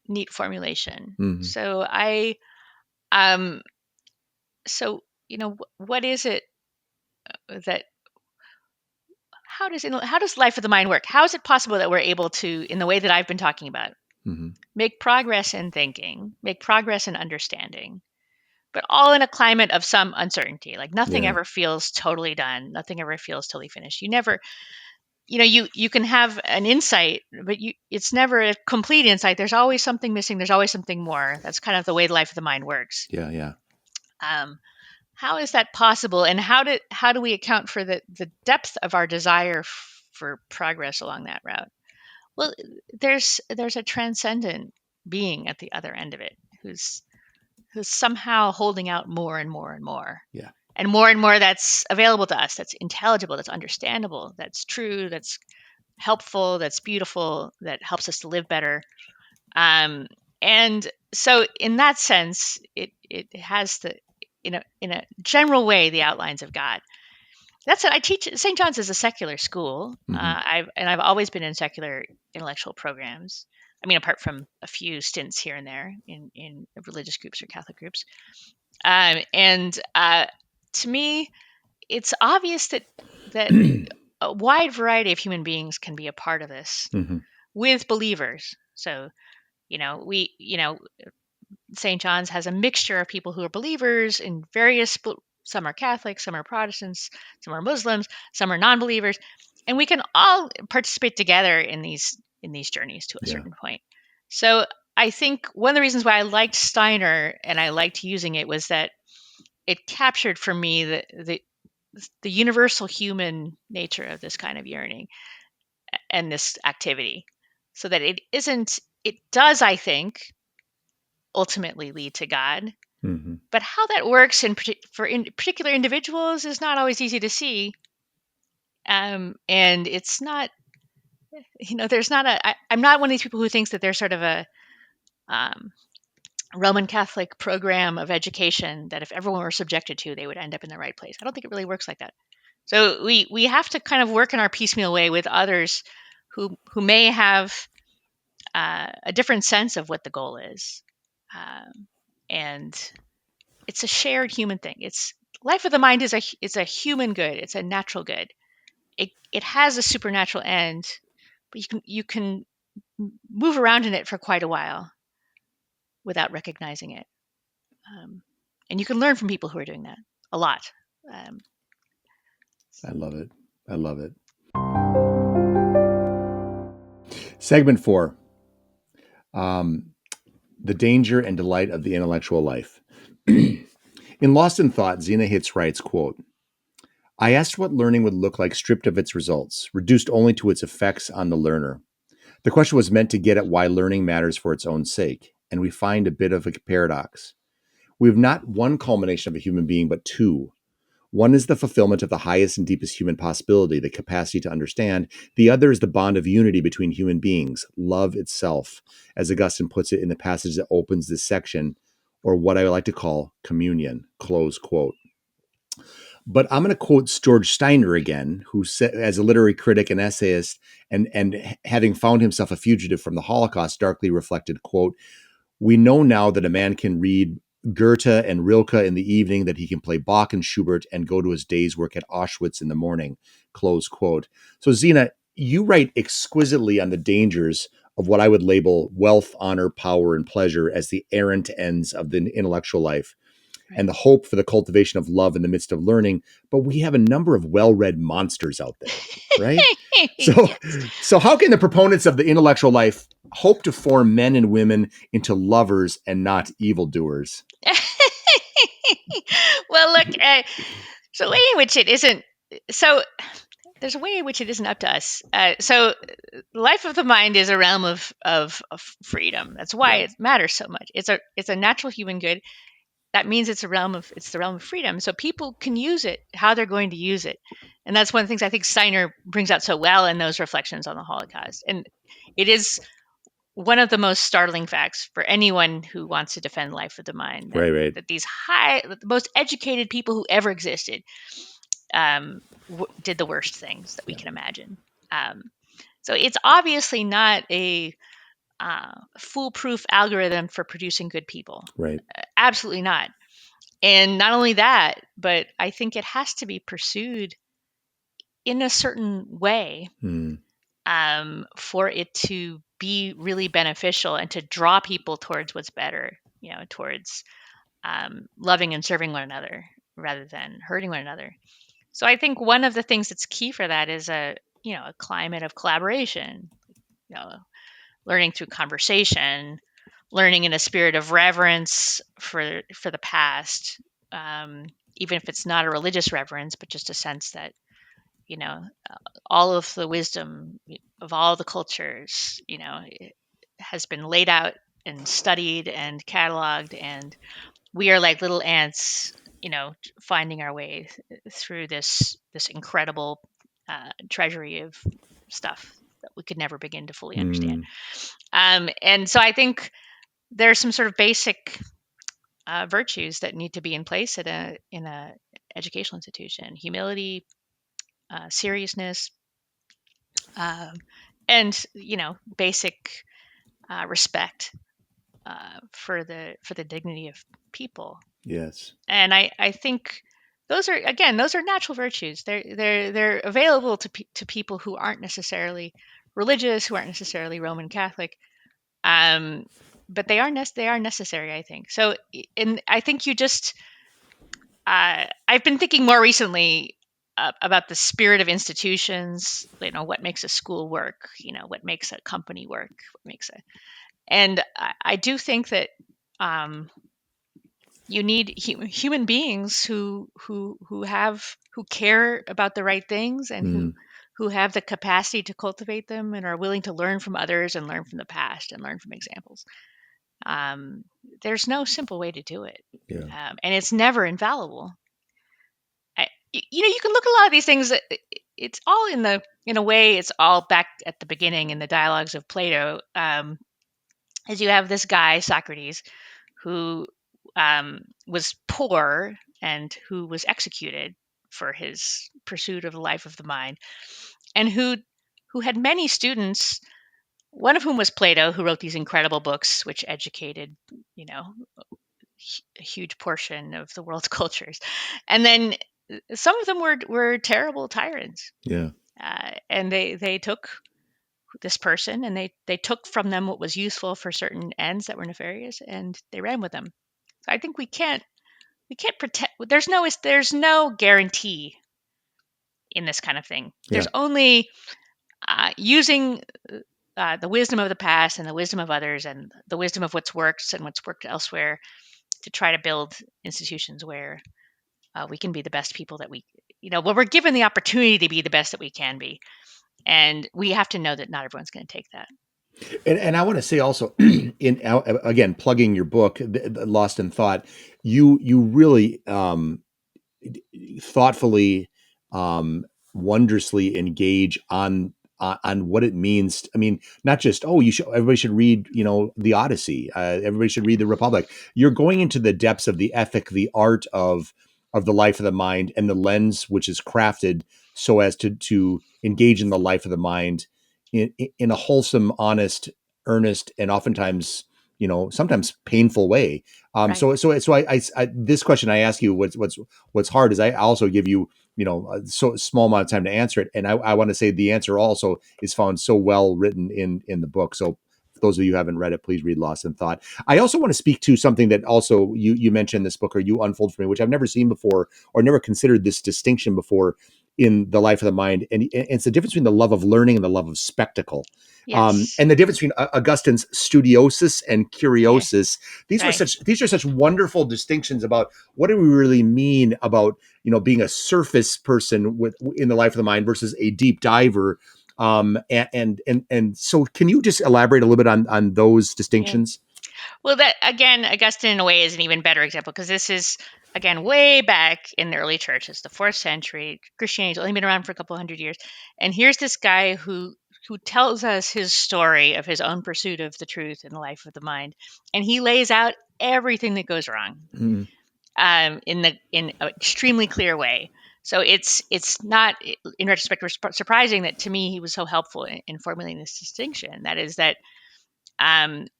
S2: neat formulation.
S1: Mm-hmm.
S2: So what is it that how does life of the mind work? How is it possible that we're able to, in the way that I've been talking about,
S1: Mm-hmm.
S2: make progress in thinking, make progress in understanding, but all in a climate of some uncertainty? Like nothing ever feels totally done. Nothing ever feels totally finished. You never, you can have an insight, but it's never a complete insight. There's always something missing. There's always something more. That's kind of the way the life of the mind works.
S1: Yeah.
S2: How is that possible, and how do we account for the depth of our desire for progress along that route? Well, there's a transcendent being at the other end of it who's somehow holding out more and more and more.
S1: Yeah.
S2: And more that's available to us, that's intelligible, that's understandable, that's true, that's helpful, that's beautiful, that helps us to live better. And so in that sense, it has in a general way, the outlines of God. That's it. I teach St. John's is a secular school.
S1: Mm-hmm.
S2: I've always been in secular intellectual programs. I mean, apart from a few stints here and there in religious groups or Catholic groups. And to me, it's obvious that a wide variety of human beings can be a part of this
S1: Mm-hmm.
S2: with believers. So, St. John's has a mixture of people who are believers in various. Some are Catholics, some are Protestants, some are Muslims, some are non-believers, and we can all participate together in these journeys to a certain point. So I think one of the reasons why I liked Steiner and I liked using it was that it captured for me the universal human nature of this kind of yearning and this activity, so that it does, I think, ultimately lead to God.
S1: Mm-hmm.
S2: But how that works for particular individuals is not always easy to see. And it's not, there's not I'm not one of these people who thinks that there's sort of a Roman Catholic program of education that if everyone were subjected to, they would end up in the right place. I don't think it really works like that. So we have to kind of work in our piecemeal way with others who may have a different sense of what the goal is. And it's a shared human thing. It's life of the mind is a human good. It's a natural good. It has a supernatural end, but you can move around in it for quite a while without recognizing it. And you can learn from people who are doing that a lot.
S1: I love it. I love it. Segment 4. The danger and delight of the intellectual life. In Lost in Thought, Zena Hitz writes, quote, I asked what learning would look like stripped of its results, reduced only to its effects on the learner. The question was meant to get at why learning matters for its own sake, and we find a bit of a paradox. We have not one culmination of a human being, but two. One is the fulfillment of the highest and deepest human possibility, the capacity to understand. The other is the bond of unity between human beings, love itself, as Augustine puts it in the passage that opens this section, or what I like to call communion, close quote. But I'm going to quote George Steiner again, who said, as a literary critic and essayist, and having found himself a fugitive from the Holocaust, darkly reflected, quote, "We know now that a man can read Goethe and Rilke in the evening, that he can play Bach and Schubert and go to his day's work at Auschwitz in the morning," close quote. So Zena, you write exquisitely on the dangers of what I would label wealth, honor, power, and pleasure as the errant ends of the intellectual life, and the hope for the cultivation of love in the midst of learning. But we have a number of well-read monsters out there, right? So how can the proponents of the intellectual life hope to form men and women into lovers and not evildoers?
S2: Well, look, so way in which it isn't. So there's a way in which it isn't up to us. So life of the mind is a realm of freedom. That's why it matters so much. It's a natural human good. That means it's the realm of freedom. So people can use it how they're going to use it, and that's one of the things I think Steiner brings out so well in those reflections on the Holocaust. And it is one of the most startling facts for anyone who wants to defend life of the mind, that these the most educated people who ever existed did the worst things that we can imagine. So it's obviously not a foolproof algorithm for producing good people.
S1: Right.
S2: Absolutely not. And not only that, but I think it has to be pursued in a certain way for it to be really beneficial and to draw people towards what's better, towards loving and serving one another rather than hurting one another. So I think one of the things that's key for that is a climate of collaboration, learning through conversation, learning in a spirit of reverence for the past, even if it's not a religious reverence, but just a sense that all of the wisdom of all the cultures, it has been laid out and studied and cataloged, and we are like little ants, finding our way through this incredible treasury of stuff that we could never begin to fully understand. And so I think there's some sort of basic virtues that need to be in place in a educational institution: humility, seriousness, and basic respect for the dignity of people.
S1: Yes.
S2: And I think those are natural virtues. They're available to people who aren't necessarily religious, who aren't necessarily Roman Catholic, but they are necessary, I think. So, and I think you just I've been thinking more recently about the spirit of institutions. What makes a school work? What makes a company work? And I do think that you need human beings who care about the right things, and who have the capacity to cultivate them, and are willing to learn from others and learn from the past and learn from examples. There's no simple way to do it, and it's never infallible. You can look at a lot of these things. It's all in a way, it's all back at the beginning in the dialogues of Plato. As you have this guy Socrates, who was poor and who was executed for his pursuit of the life of the mind, and who had many students. One of whom was Plato, who wrote these incredible books which educated, a huge portion of the world's cultures. And then some of them were terrible tyrants.
S1: Yeah.
S2: And they took this person, and they took from them what was useful for certain ends that were nefarious, and they ran with them. So I think we can't pretend. There's no guarantee in this kind of thing. There's only using the wisdom of the past and the wisdom of others and the wisdom of what's worked and what's worked elsewhere to try to build institutions where we can be the best people that where we're given the opportunity to be the best that we can be. And we have to know that not everyone's going to take that.
S1: And I want to say also, again, plugging your book, Lost in Thought, you really thoughtfully, wondrously engage on what it means. I mean, not just, oh, everybody should read, the Odyssey. Everybody should read the Republic. You're going into the depths of the ethic, the art of the life of the mind, and the lens which is crafted so as to engage in the life of the mind in a wholesome, honest, earnest, and oftentimes, sometimes painful way.
S2: Right.
S1: So I this question I ask you, what's hard is I also give you, so small amount of time to answer it, and I want to say the answer also is found so well written in the book. So for those of you who haven't read it, please read Lost in Thought. I also want to speak to something that also you mentioned in this book, or you unfold for me, which I've never seen before or never considered this distinction before in the life of the mind, and it's the difference between the love of learning and the love of spectacle.
S2: Yes.
S1: And the difference between Augustine's studiosis and
S2: Yeah.
S1: curiosis.
S2: Right.
S1: These are such wonderful distinctions about what do we really mean about being a surface person in the life of the mind versus a deep diver. And so, can you just elaborate a little bit on those
S2: Yeah.
S1: distinctions?
S2: Well, that again, Augustine in a way is an even better example because this is again way back in the early church. It's the 4th century. Christianity's only been around for a couple hundred years, and here's this guy who tells us his story of his own pursuit of the truth in the life of the mind, and he lays out everything that goes wrong
S1: Mm,
S2: in an extremely clear way. So it's not in retrospect surprising that to me he was so helpful in formulating this distinction. That is that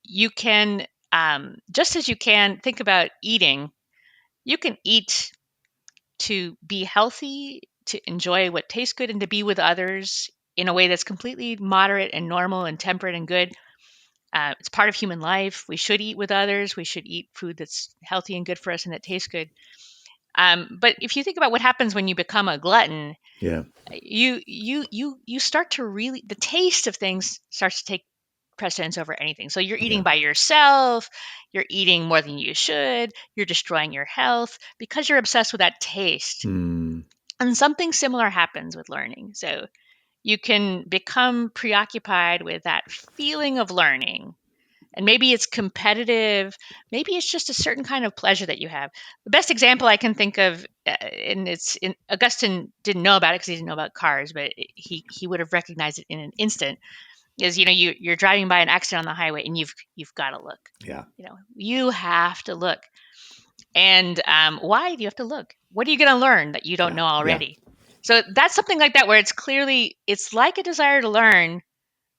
S2: you can just as you can think about eating, you can eat to be healthy, to enjoy what tastes good, and to be with others in a way that's completely moderate and normal and temperate and good. It's part of human life. We should eat with others. We should eat food that's healthy and good for us and that tastes good. But if you think about what happens when you become a glutton,
S1: yeah,
S2: you start to really the taste of things starts to take precedence over anything. So you're eating
S1: yeah.
S2: by yourself, you're eating more than you should, you're destroying your health because you're obsessed with that taste.
S1: Mm,
S2: And something similar happens with learning. So you can become preoccupied with that feeling of learning. And maybe it's competitive, maybe it's just a certain kind of pleasure that you have. The best example I can think of, and Augustine didn't know about it because he didn't know about cars, but he would have recognized it in an instant is you're driving by an accident on the highway and you've got to look.
S1: yeah,
S2: You have to look. And why do you have to look? What are you going to learn that you don't
S1: yeah,
S2: know
S1: yeah,
S2: already? So that's something like that where it's like a desire to learn,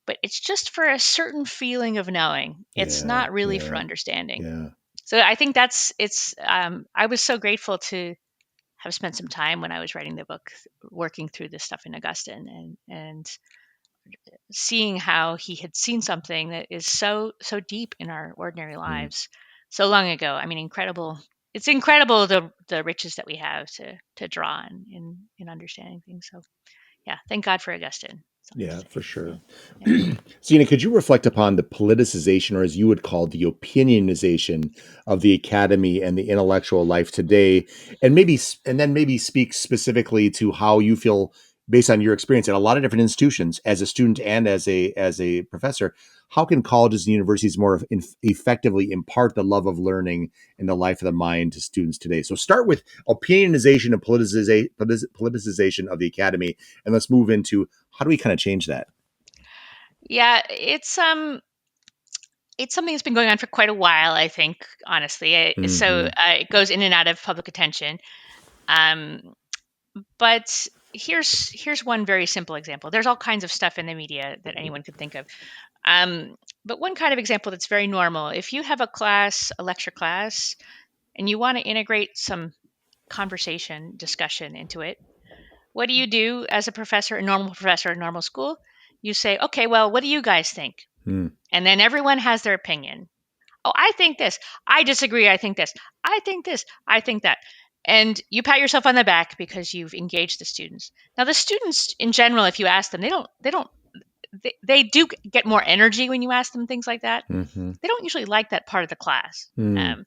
S2: but it's just for a certain feeling of knowing. It's
S1: yeah,
S2: not really for
S1: yeah,
S2: understanding.
S1: yeah.
S2: So I think I was so grateful to have spent some time when I was writing the book working through this stuff in Augustine and seeing how he had seen something that is so deep in our ordinary
S1: Mm.
S2: lives so long ago. I mean, incredible. It's incredible the riches that we have to draw on in understanding things. So yeah, thank God for Augustine. That's all I have to
S1: Yeah, for
S2: say.
S1: sure.
S2: Yeah, yeah,
S1: Zena, could you reflect upon the politicization, or as you would call the opinionization of the academy and the intellectual life today, and maybe speak specifically to how you feel based on your experience at a lot of different institutions as a student and as a professor. How can colleges and universities more effectively impart the love of learning and the life of the mind to students today? So start with opinionization and politicization of the academy, and let's move into how do we kind of change that?
S2: yeah. It's something that's been going on for quite a while. I think, honestly,
S1: Hmm.
S2: it goes in and out of public attention. Um, but here's one very simple example. There's all kinds of stuff in the media that anyone could think of. Um, but one kind of example that's very normal, if you have a lecture class, and you want to integrate some conversation, discussion into it, what do you do as a professor, a normal professor in normal school? You say, okay, well, what do you guys think?
S1: Mm,
S2: And then everyone has their opinion. Oh, I think this. I disagree. I think this. I think this. I think that. And you pat yourself on the back because you've engaged the students. Now, the students in general, if you ask them, they do get more energy when you ask them things like that.
S1: hmm.
S2: They don't usually like that part of the class
S1: Mm.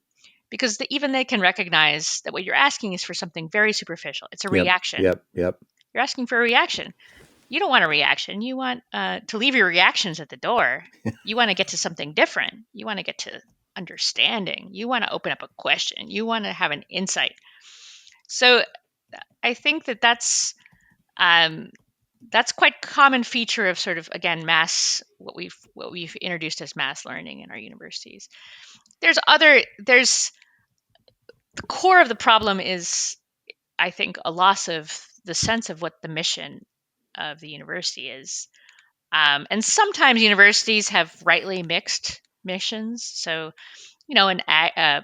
S2: because even they can recognize that what you're asking is for something very superficial. It's a
S1: Yep,
S2: reaction.
S1: yep, yep.
S2: You're asking for a reaction. You don't want a reaction. You want to leave your reactions at the door. You want to get to something different. You want to get to understanding. You want to open up a question. You want to have an insight. So I think that's quite common feature of sort of, again, mass, what we've introduced as mass learning in our universities. There's the core of the problem is, I think, a loss of the sense of what the mission of the university is. And sometimes universities have rightly mixed missions. So, a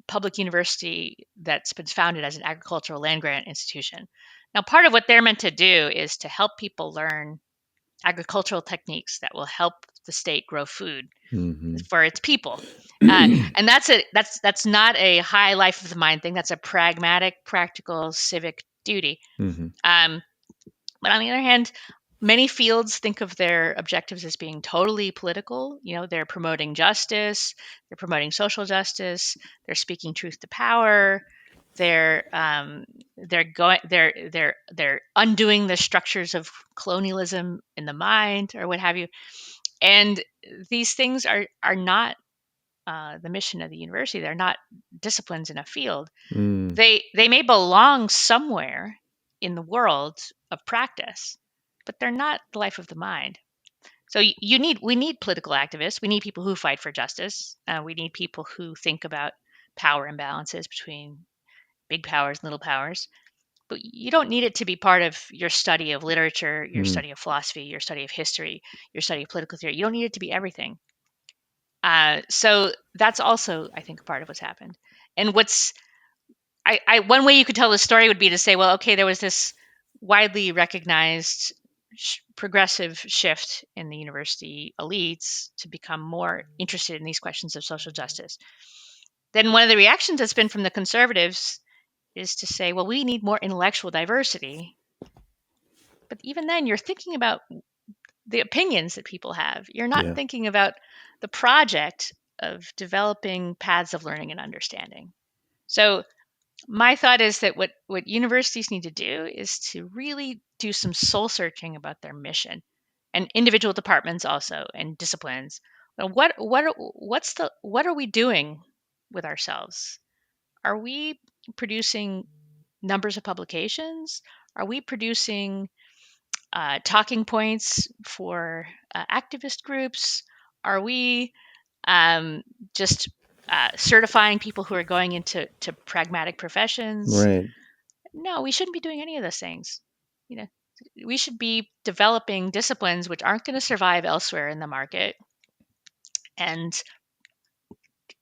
S2: public university that's been founded as an agricultural land grant institution. Now, part of what they're meant to do is to help people learn agricultural techniques that will help the state grow food for its people. And that's not a high life of the mind thing. That's a pragmatic, practical, civic duty. Um, but on the other hand, many fields think of their objectives as being totally political. They're promoting justice, they're promoting social justice, they're speaking truth to power, they're undoing the structures of colonialism in the mind, or what have you. And these things are not the mission of the university. They're not disciplines in a field. They may belong somewhere in the world of practice, but they're not the life of the mind. So we need political activists. We need people who fight for justice. We need people who think about power imbalances between big powers and little powers. But you don't need it to be part of your study of literature, your study of philosophy, your study of history, your study of political theory. You don't need it to be everything. So that's also, I think, part of what's happened. And one way you could tell the story would be to say, well, okay, there was this widely recognized progressive shift in the university elites to become more interested in these questions of social justice. Then one of the reactions that's been from the conservatives is to say, well, we need more intellectual diversity. But even then, you're thinking about the opinions that people have. You're not thinking about the project of developing paths of learning and understanding. So my thought is that what universities need to do is to really do some soul searching about their mission, and individual departments also, and disciplines. What are we doing with ourselves? Are we producing numbers of publications? Are we producing talking points for activist groups? Are we just certifying people who are going into pragmatic professions?
S1: Right.
S2: No, we shouldn't be doing any of those things. We should be developing disciplines which aren't going to survive elsewhere in the market, and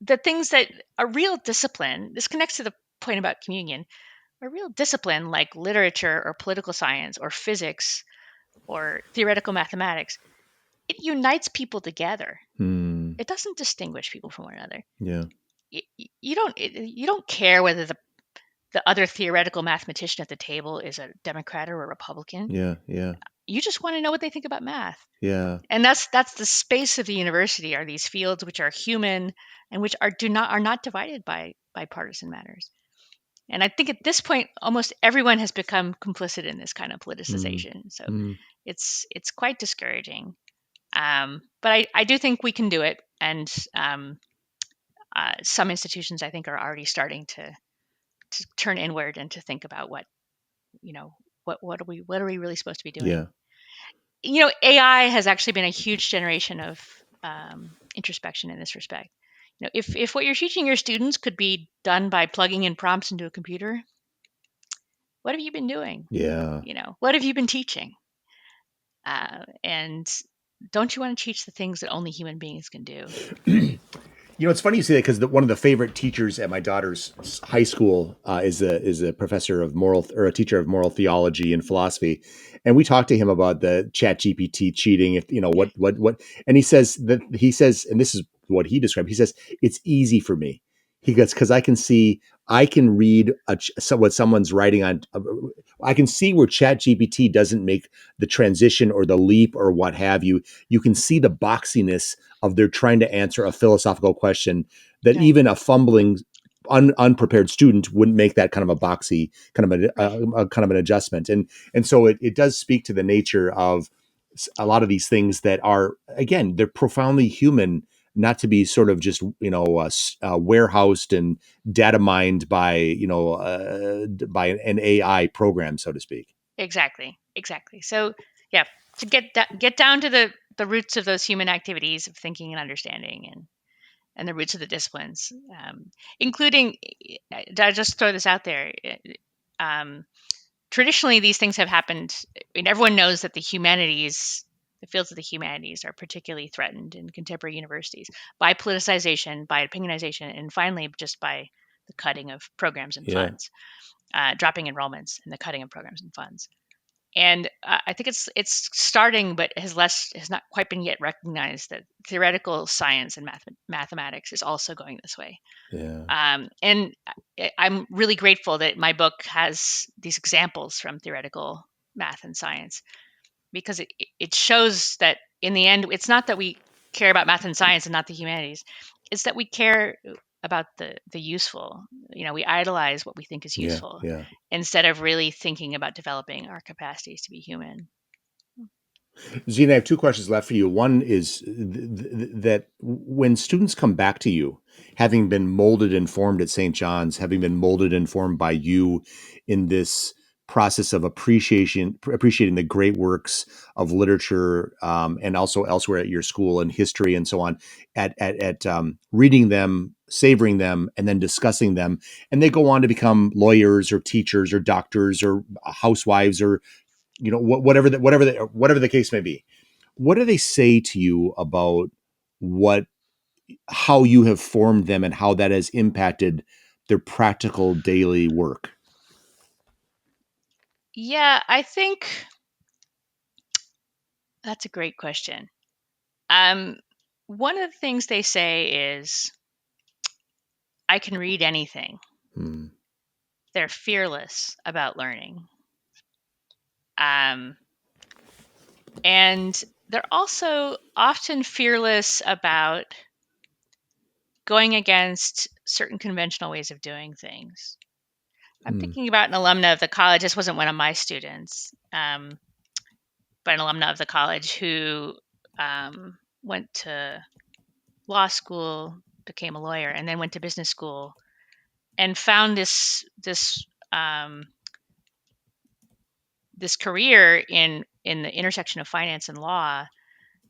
S2: the things that a real discipline. This connects to the point about communion. A real discipline like literature or political science or physics or theoretical mathematics, it unites people together. It doesn't distinguish people from one another.
S1: Yeah.
S2: You don't care whether the other theoretical mathematician at the table is a Democrat or a Republican.
S1: Yeah. Yeah.
S2: You just want to know what they think about math.
S1: Yeah.
S2: And that's the space of the university, are these fields which are human and which are not divided by partisan matters. And I think at this point, almost everyone has become complicit in this kind of politicization. So it's quite discouraging. But I do think we can do it. And some institutions, I think, are already starting to turn inward and to think about what are we really supposed to be doing?
S1: Yeah.
S2: AI has actually been a huge generation of introspection in this respect. If what you're teaching your students could be done by plugging in prompts into a computer, what have you been doing?
S1: Yeah.
S2: What have you been teaching? And don't you want to teach the things that only human beings can do?
S1: It's funny you say that, because one of the favorite teachers at my daughter's high school is a professor of a teacher of moral theology and philosophy, and we talked to him about the Chat GPT cheating. If what, and he says, and this is what he described. He says, it's easy for me. He goes, because I can read what someone's writing on. I can see where Chat GPT doesn't make the transition or the leap or what have you. You can see the boxiness of they're trying to answer a philosophical question that even a fumbling, unprepared student wouldn't make that kind of a boxy kind of an adjustment. And so it does speak to the nature of a lot of these things that are, again, they're profoundly human, not to be sort of just warehoused and data mined by by an AI program, so to speak.
S2: Exactly. So yeah, to get down to the roots of those human activities of thinking and understanding, and the roots of the disciplines, including, I just throw this out there. Traditionally, these things have happened. I mean, everyone knows that the fields of the humanities are particularly threatened in contemporary universities by politicization, by opinionization, and finally just by the cutting of programs and
S1: Yeah.
S2: funds, dropping enrollments and the cutting of programs and funds. And I think it's starting, but has not quite been yet recognized that theoretical science and mathematics is also going this way.
S1: Yeah.
S2: And I'm really grateful that my book has these examples from theoretical math and science, because it shows that in the end, it's not that we care about math and science and not the humanities. It's that we care about the useful. We idolize what we think is
S1: Yeah.
S2: useful
S1: Yeah.
S2: instead of really thinking about developing our capacities to be human.
S1: Zena, I have two questions left for you. One is that when students come back to you, having been molded and formed at St. John's, having been molded and formed by you in this process of appreciating the great works of literature, and also elsewhere at your school and history and so on, at reading them, savoring them, and then discussing them, and they go on to become lawyers or teachers or doctors or housewives or whatever the case may be. What do they say to you about how you have formed them and how that has impacted their practical daily work?
S2: Yeah, I think that's a great question. One of the things they say is, I can read anything.
S1: Hmm.
S2: They're fearless about learning. Um, and they're also often fearless about going against certain conventional ways of doing things. I'm
S1: Hmm.
S2: thinking about an alumna of the college. This wasn't one of my students, but an alumna of the college who went to law school, became a lawyer, and then went to business school, and found this career in the intersection of finance and law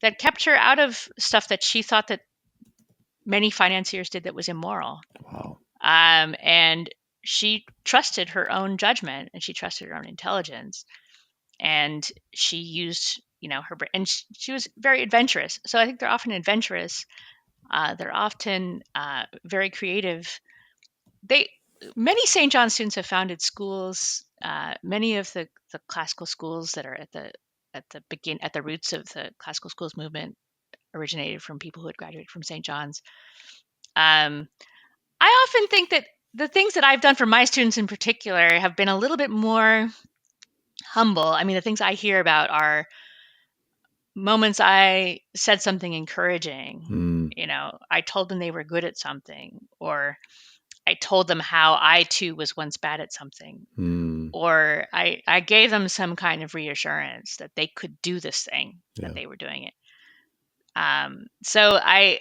S2: that kept her out of stuff that she thought that many financiers did that was immoral.
S1: Wow.
S2: And she trusted her own judgment, and she trusted her own intelligence, and she used her brain, and she was very adventurous. So I think they're often adventurous. They're often very creative. They Many St. John students have founded schools. Many of the classical schools that are at the roots of the classical schools movement originated from people who had graduated from St. John's. Um, I often think that the things that I've done for my students in particular have been a little bit more humble. I mean, the things I hear about are moments I said something encouraging.
S1: Hmm.
S2: I told them they were good at something, or I told them how I too was once bad at something,
S1: Hmm.
S2: or I gave them some kind of reassurance that they could do this thing, that
S1: Yeah.
S2: they were doing it. So I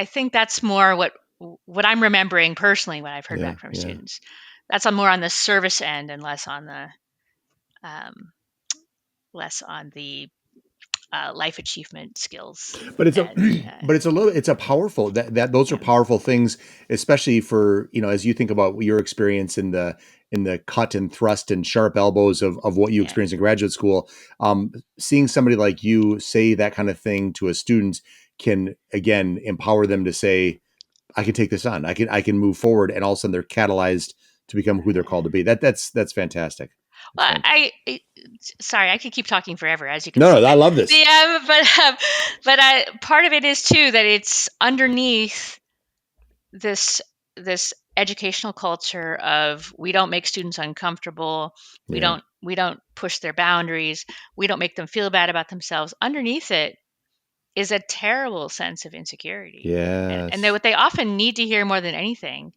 S2: think that's more what I'm remembering personally when I've heard
S1: Yeah.
S2: back from
S1: Yeah.
S2: students. That's on more on the service end and less on um, the life achievement skills.
S1: But it's a
S2: And
S1: it's a powerful that those are
S2: yeah,
S1: powerful things, especially for, as you think about your experience in the cut and thrust and sharp elbows of what you
S2: yeah,
S1: experienced in graduate school. Seeing somebody like you say that kind of thing to a student can again empower them to say, I can take this on. I can move forward, and all of a sudden they're catalyzed to become who they're called to be. That's fantastic. That's
S2: well,
S1: fantastic.
S2: sorry, I could keep talking forever, as you can
S1: No,
S2: see.
S1: no, I
S2: But
S1: love this.
S2: part of it is too that it's underneath this this educational culture of, we don't make students uncomfortable,
S1: Yeah.
S2: we don't push their boundaries, we don't make them feel bad about themselves. Underneath it is a terrible sense of insecurity, and
S1: Yes.
S2: what they often need to hear more than anything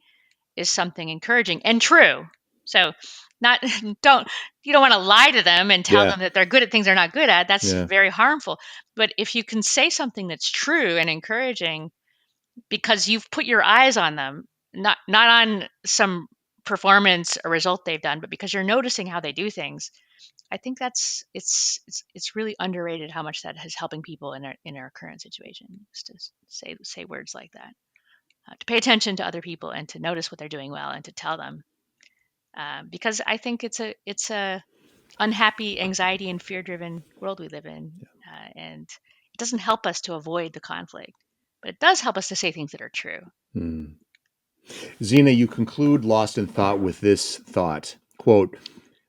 S2: is something encouraging and true. So not you don't want to lie to them and tell them that they're good at things they're not good at. That's very harmful. But if you can say something that's true and encouraging because you've put your eyes on them, not on some performance or result they've done, but because you're noticing how they do things, I think that's it's really underrated how much that is helping people in our current situation. Just to say words like that, to pay attention to other people and to notice what they're doing well and to tell them, because I think it's a unhappy, anxiety, and fear-driven world we live in, and it doesn't help us to avoid the conflict, but it does help us to say things that are true.
S1: Zena, you conclude Lost in Thought with this thought, quote,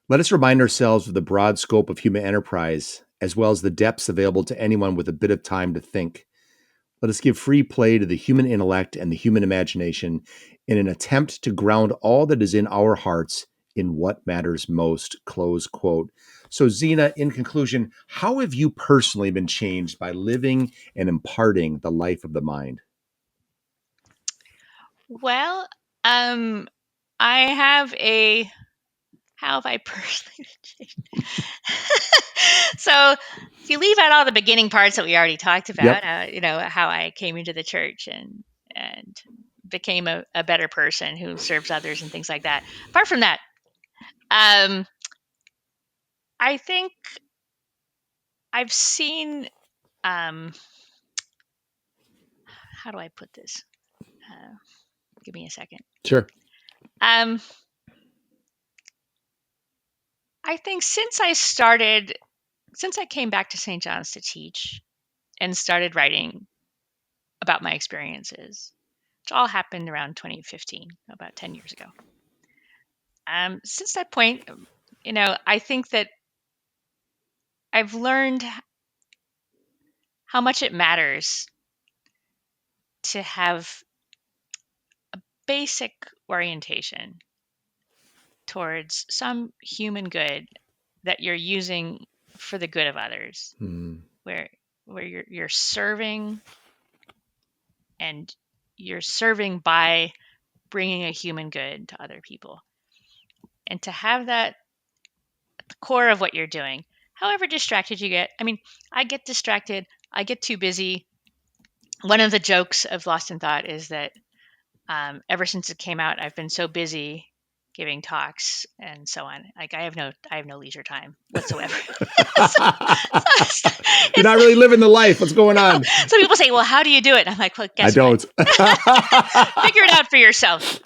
S1: "Let us remind ourselves of the broad scope of human enterprise, as well as the depths available to anyone with a bit of time to think. Let us give free play to the human intellect and the human imagination in an attempt to ground all that is in our hearts in what matters most," close quote. So, Zena, in conclusion, how have you personally been changed by living and imparting the life of the mind?
S2: Well, I have a how have I personally changed? So, if you leave out all the beginning parts that we already talked about, how I came into the church and became a better person who serves others and things like that. Apart from that, I think I've seen, how do I put this? Give me a second.
S1: Sure.
S2: I think since I came back to St. John's to teach and started writing about my experiences, which all happened around 2015, about 10 years ago. Since that point, I think that I've learned how much it matters to have a basic orientation towards some human good that you're using for the good of others, where you're serving, and you're serving by bringing a human good to other people, and to have that at the core of what you're doing, however distracted you get. I mean, I get distracted, I get too busy. One of the jokes of Lost in Thought is that ever since it came out, I've been so busy giving talks and so on. Like I have no leisure time whatsoever.
S1: You're not really living the life. What's going on?
S2: So people say, "Well, how do you do it?" And I'm like, "Well, guess
S1: I don't.
S2: Figure it out for yourself."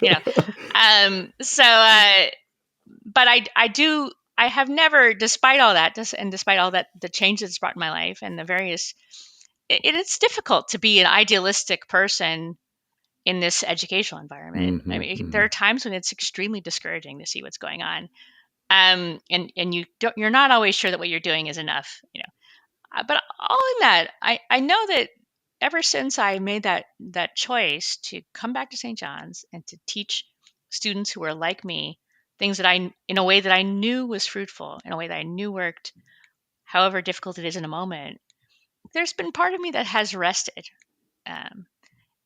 S2: But I do. I have never, despite all that, the changes it's brought in my life and the various. It's difficult to be an idealistic person in this educational environment. I mean, there are times when it's extremely discouraging to see what's going on, and you're not always sure that what you're doing is enough. But all in that, I know that ever since I made that choice to come back to St. John's and to teach students who are like me things that in a way that I knew was fruitful, in a way that I knew worked, however difficult it is in a moment, there's been part of me that has rested.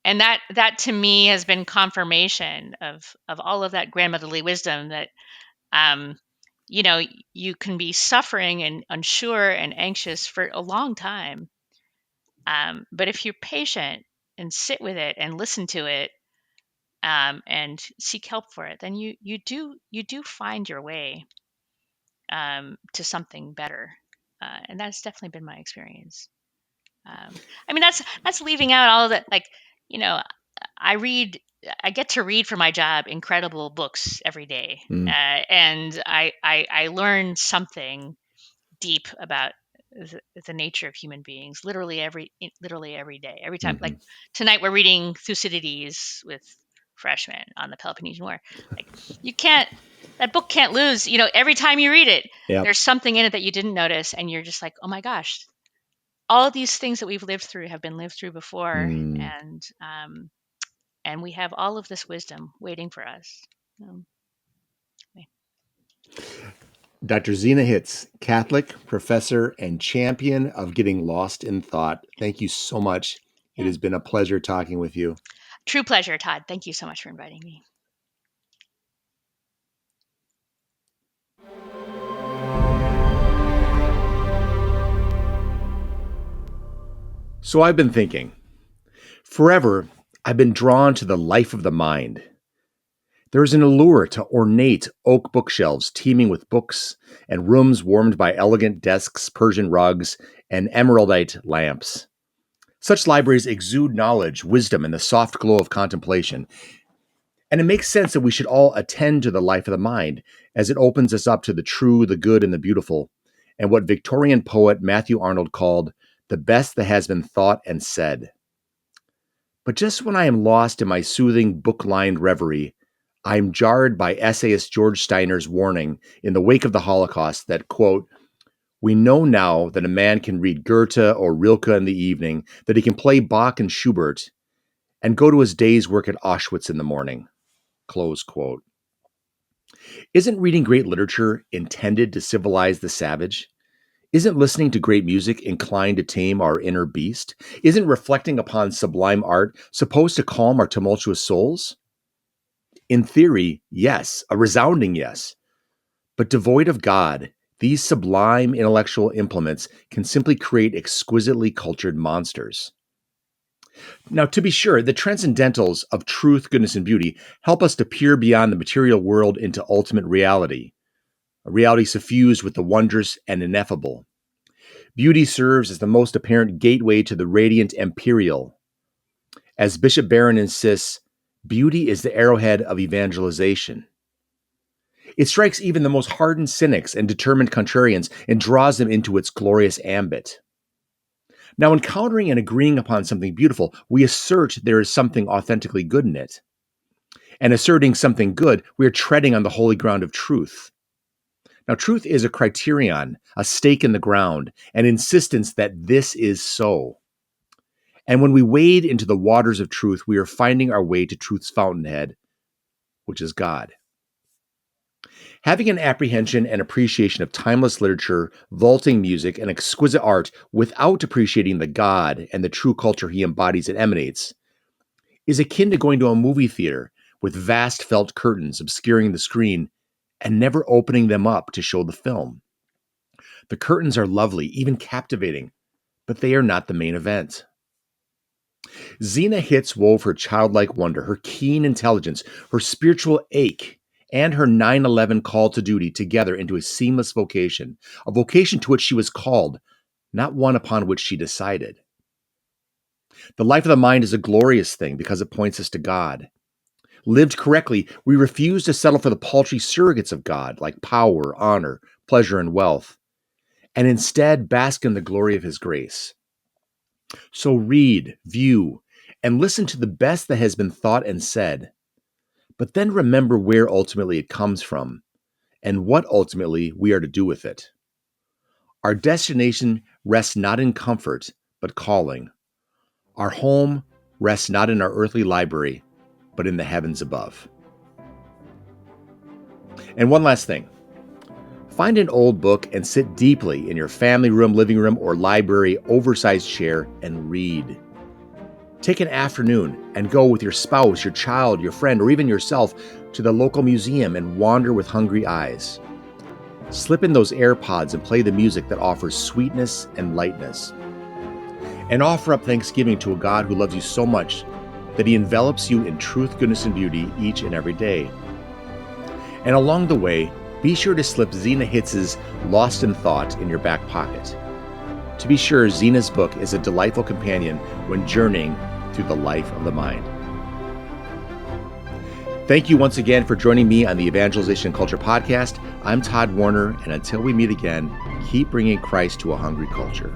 S2: And that to me has been confirmation of all of that grandmotherly wisdom that you can be suffering and unsure and anxious for a long time, but if you're patient and sit with it and listen to it, and seek help for it, then you do find your way to something better, and that's definitely been my experience. I mean, that's leaving out all of that. Like, I get to read for my job incredible books every day, and I learn something deep about the nature of human beings literally every day, every time. Like tonight we're reading Thucydides with freshmen on the Peloponnesian War. Like, that book can't lose. Every time you read it, there's something in it that you didn't notice, and you're just like, oh my gosh, all of these things that we've lived through have been lived through before, and we have all of this wisdom waiting for us.
S1: Dr. Zena Hitz, Catholic, professor, and champion of getting lost in thought. Thank you so much. It has been a pleasure talking with you.
S2: True pleasure, Todd. Thank you so much for inviting me.
S1: So I've been thinking, forever, I've been drawn to the life of the mind. There is an allure to ornate oak bookshelves teeming with books and rooms warmed by elegant desks, Persian rugs, and emeraldite lamps. Such libraries exude knowledge, wisdom, and the soft glow of contemplation. And it makes sense that we should all attend to the life of the mind as it opens us up to the true, the good, and the beautiful, and what Victorian poet Matthew Arnold called the best that has been thought and said. But just when I am lost in my soothing book-lined reverie, I am jarred by essayist George Steiner's warning in the wake of the Holocaust that, quote, "We know now that a man can read Goethe or Rilke in the evening, that he can play Bach and Schubert, and go to his day's work at Auschwitz in the morning," close quote. Isn't reading great literature intended to civilize the savage? Isn't listening to great music inclined to tame our inner beast? Isn't reflecting upon sublime art supposed to calm our tumultuous souls? In theory, yes, a resounding yes. But devoid of God, these sublime intellectual implements can simply create exquisitely cultured monsters. Now, to be sure, the transcendentals of truth, goodness, and beauty help us to peer beyond the material world into ultimate reality, a reality suffused with the wondrous and ineffable. Beauty serves as the most apparent gateway to the radiant empyreal. As Bishop Barron insists, beauty is the arrowhead of evangelization. It strikes even the most hardened cynics and determined contrarians and draws them into its glorious ambit. Now, encountering and agreeing upon something beautiful, we assert there is something authentically good in it. And asserting something good, we are treading on the holy ground of truth. Now, truth is a criterion, a stake in the ground, an insistence that this is so. And when we wade into the waters of truth, we are finding our way to truth's fountainhead, which is God. Having an apprehension and appreciation of timeless literature, vaulting music, and exquisite art without appreciating the God and the true culture he embodies and emanates is akin to going to a movie theater with vast felt curtains obscuring the screen and never opening them up to show the film. The curtains are lovely, even captivating, but they are not the main event. Zena Hitz wove her childlike wonder, her keen intelligence, her spiritual ache, and her 9/11 call to duty together into a seamless vocation, a vocation to which she was called, not one upon which she decided. The life of the mind is a glorious thing because it points us to God. Lived correctly, we refuse to settle for the paltry surrogates of God, like power, honor, pleasure, and wealth, and instead bask in the glory of his grace. So read, view, and listen to the best that has been thought and said, but then remember where ultimately it comes from and what ultimately we are to do with it. Our destination rests not in comfort, but calling. Our home rests not in our earthly library, but in the heavens above. And one last thing. Find an old book and sit deeply in your family room, living room, or library oversized chair and read. Take an afternoon and go with your spouse, your child, your friend, or even yourself to the local museum and wander with hungry eyes. Slip in those AirPods and play the music that offers sweetness and lightness. And offer up thanksgiving to a God who loves you so much that he envelops you in truth, goodness, and beauty each and every day. And along the way, be sure to slip Zena Hitz's Lost in Thought in your back pocket. To be sure, Zena's book is a delightful companion when journeying through the life of the mind. Thank you once again for joining me on the Evangelization Culture Podcast. I'm Todd Warner, and until we meet again, keep bringing Christ to a hungry culture.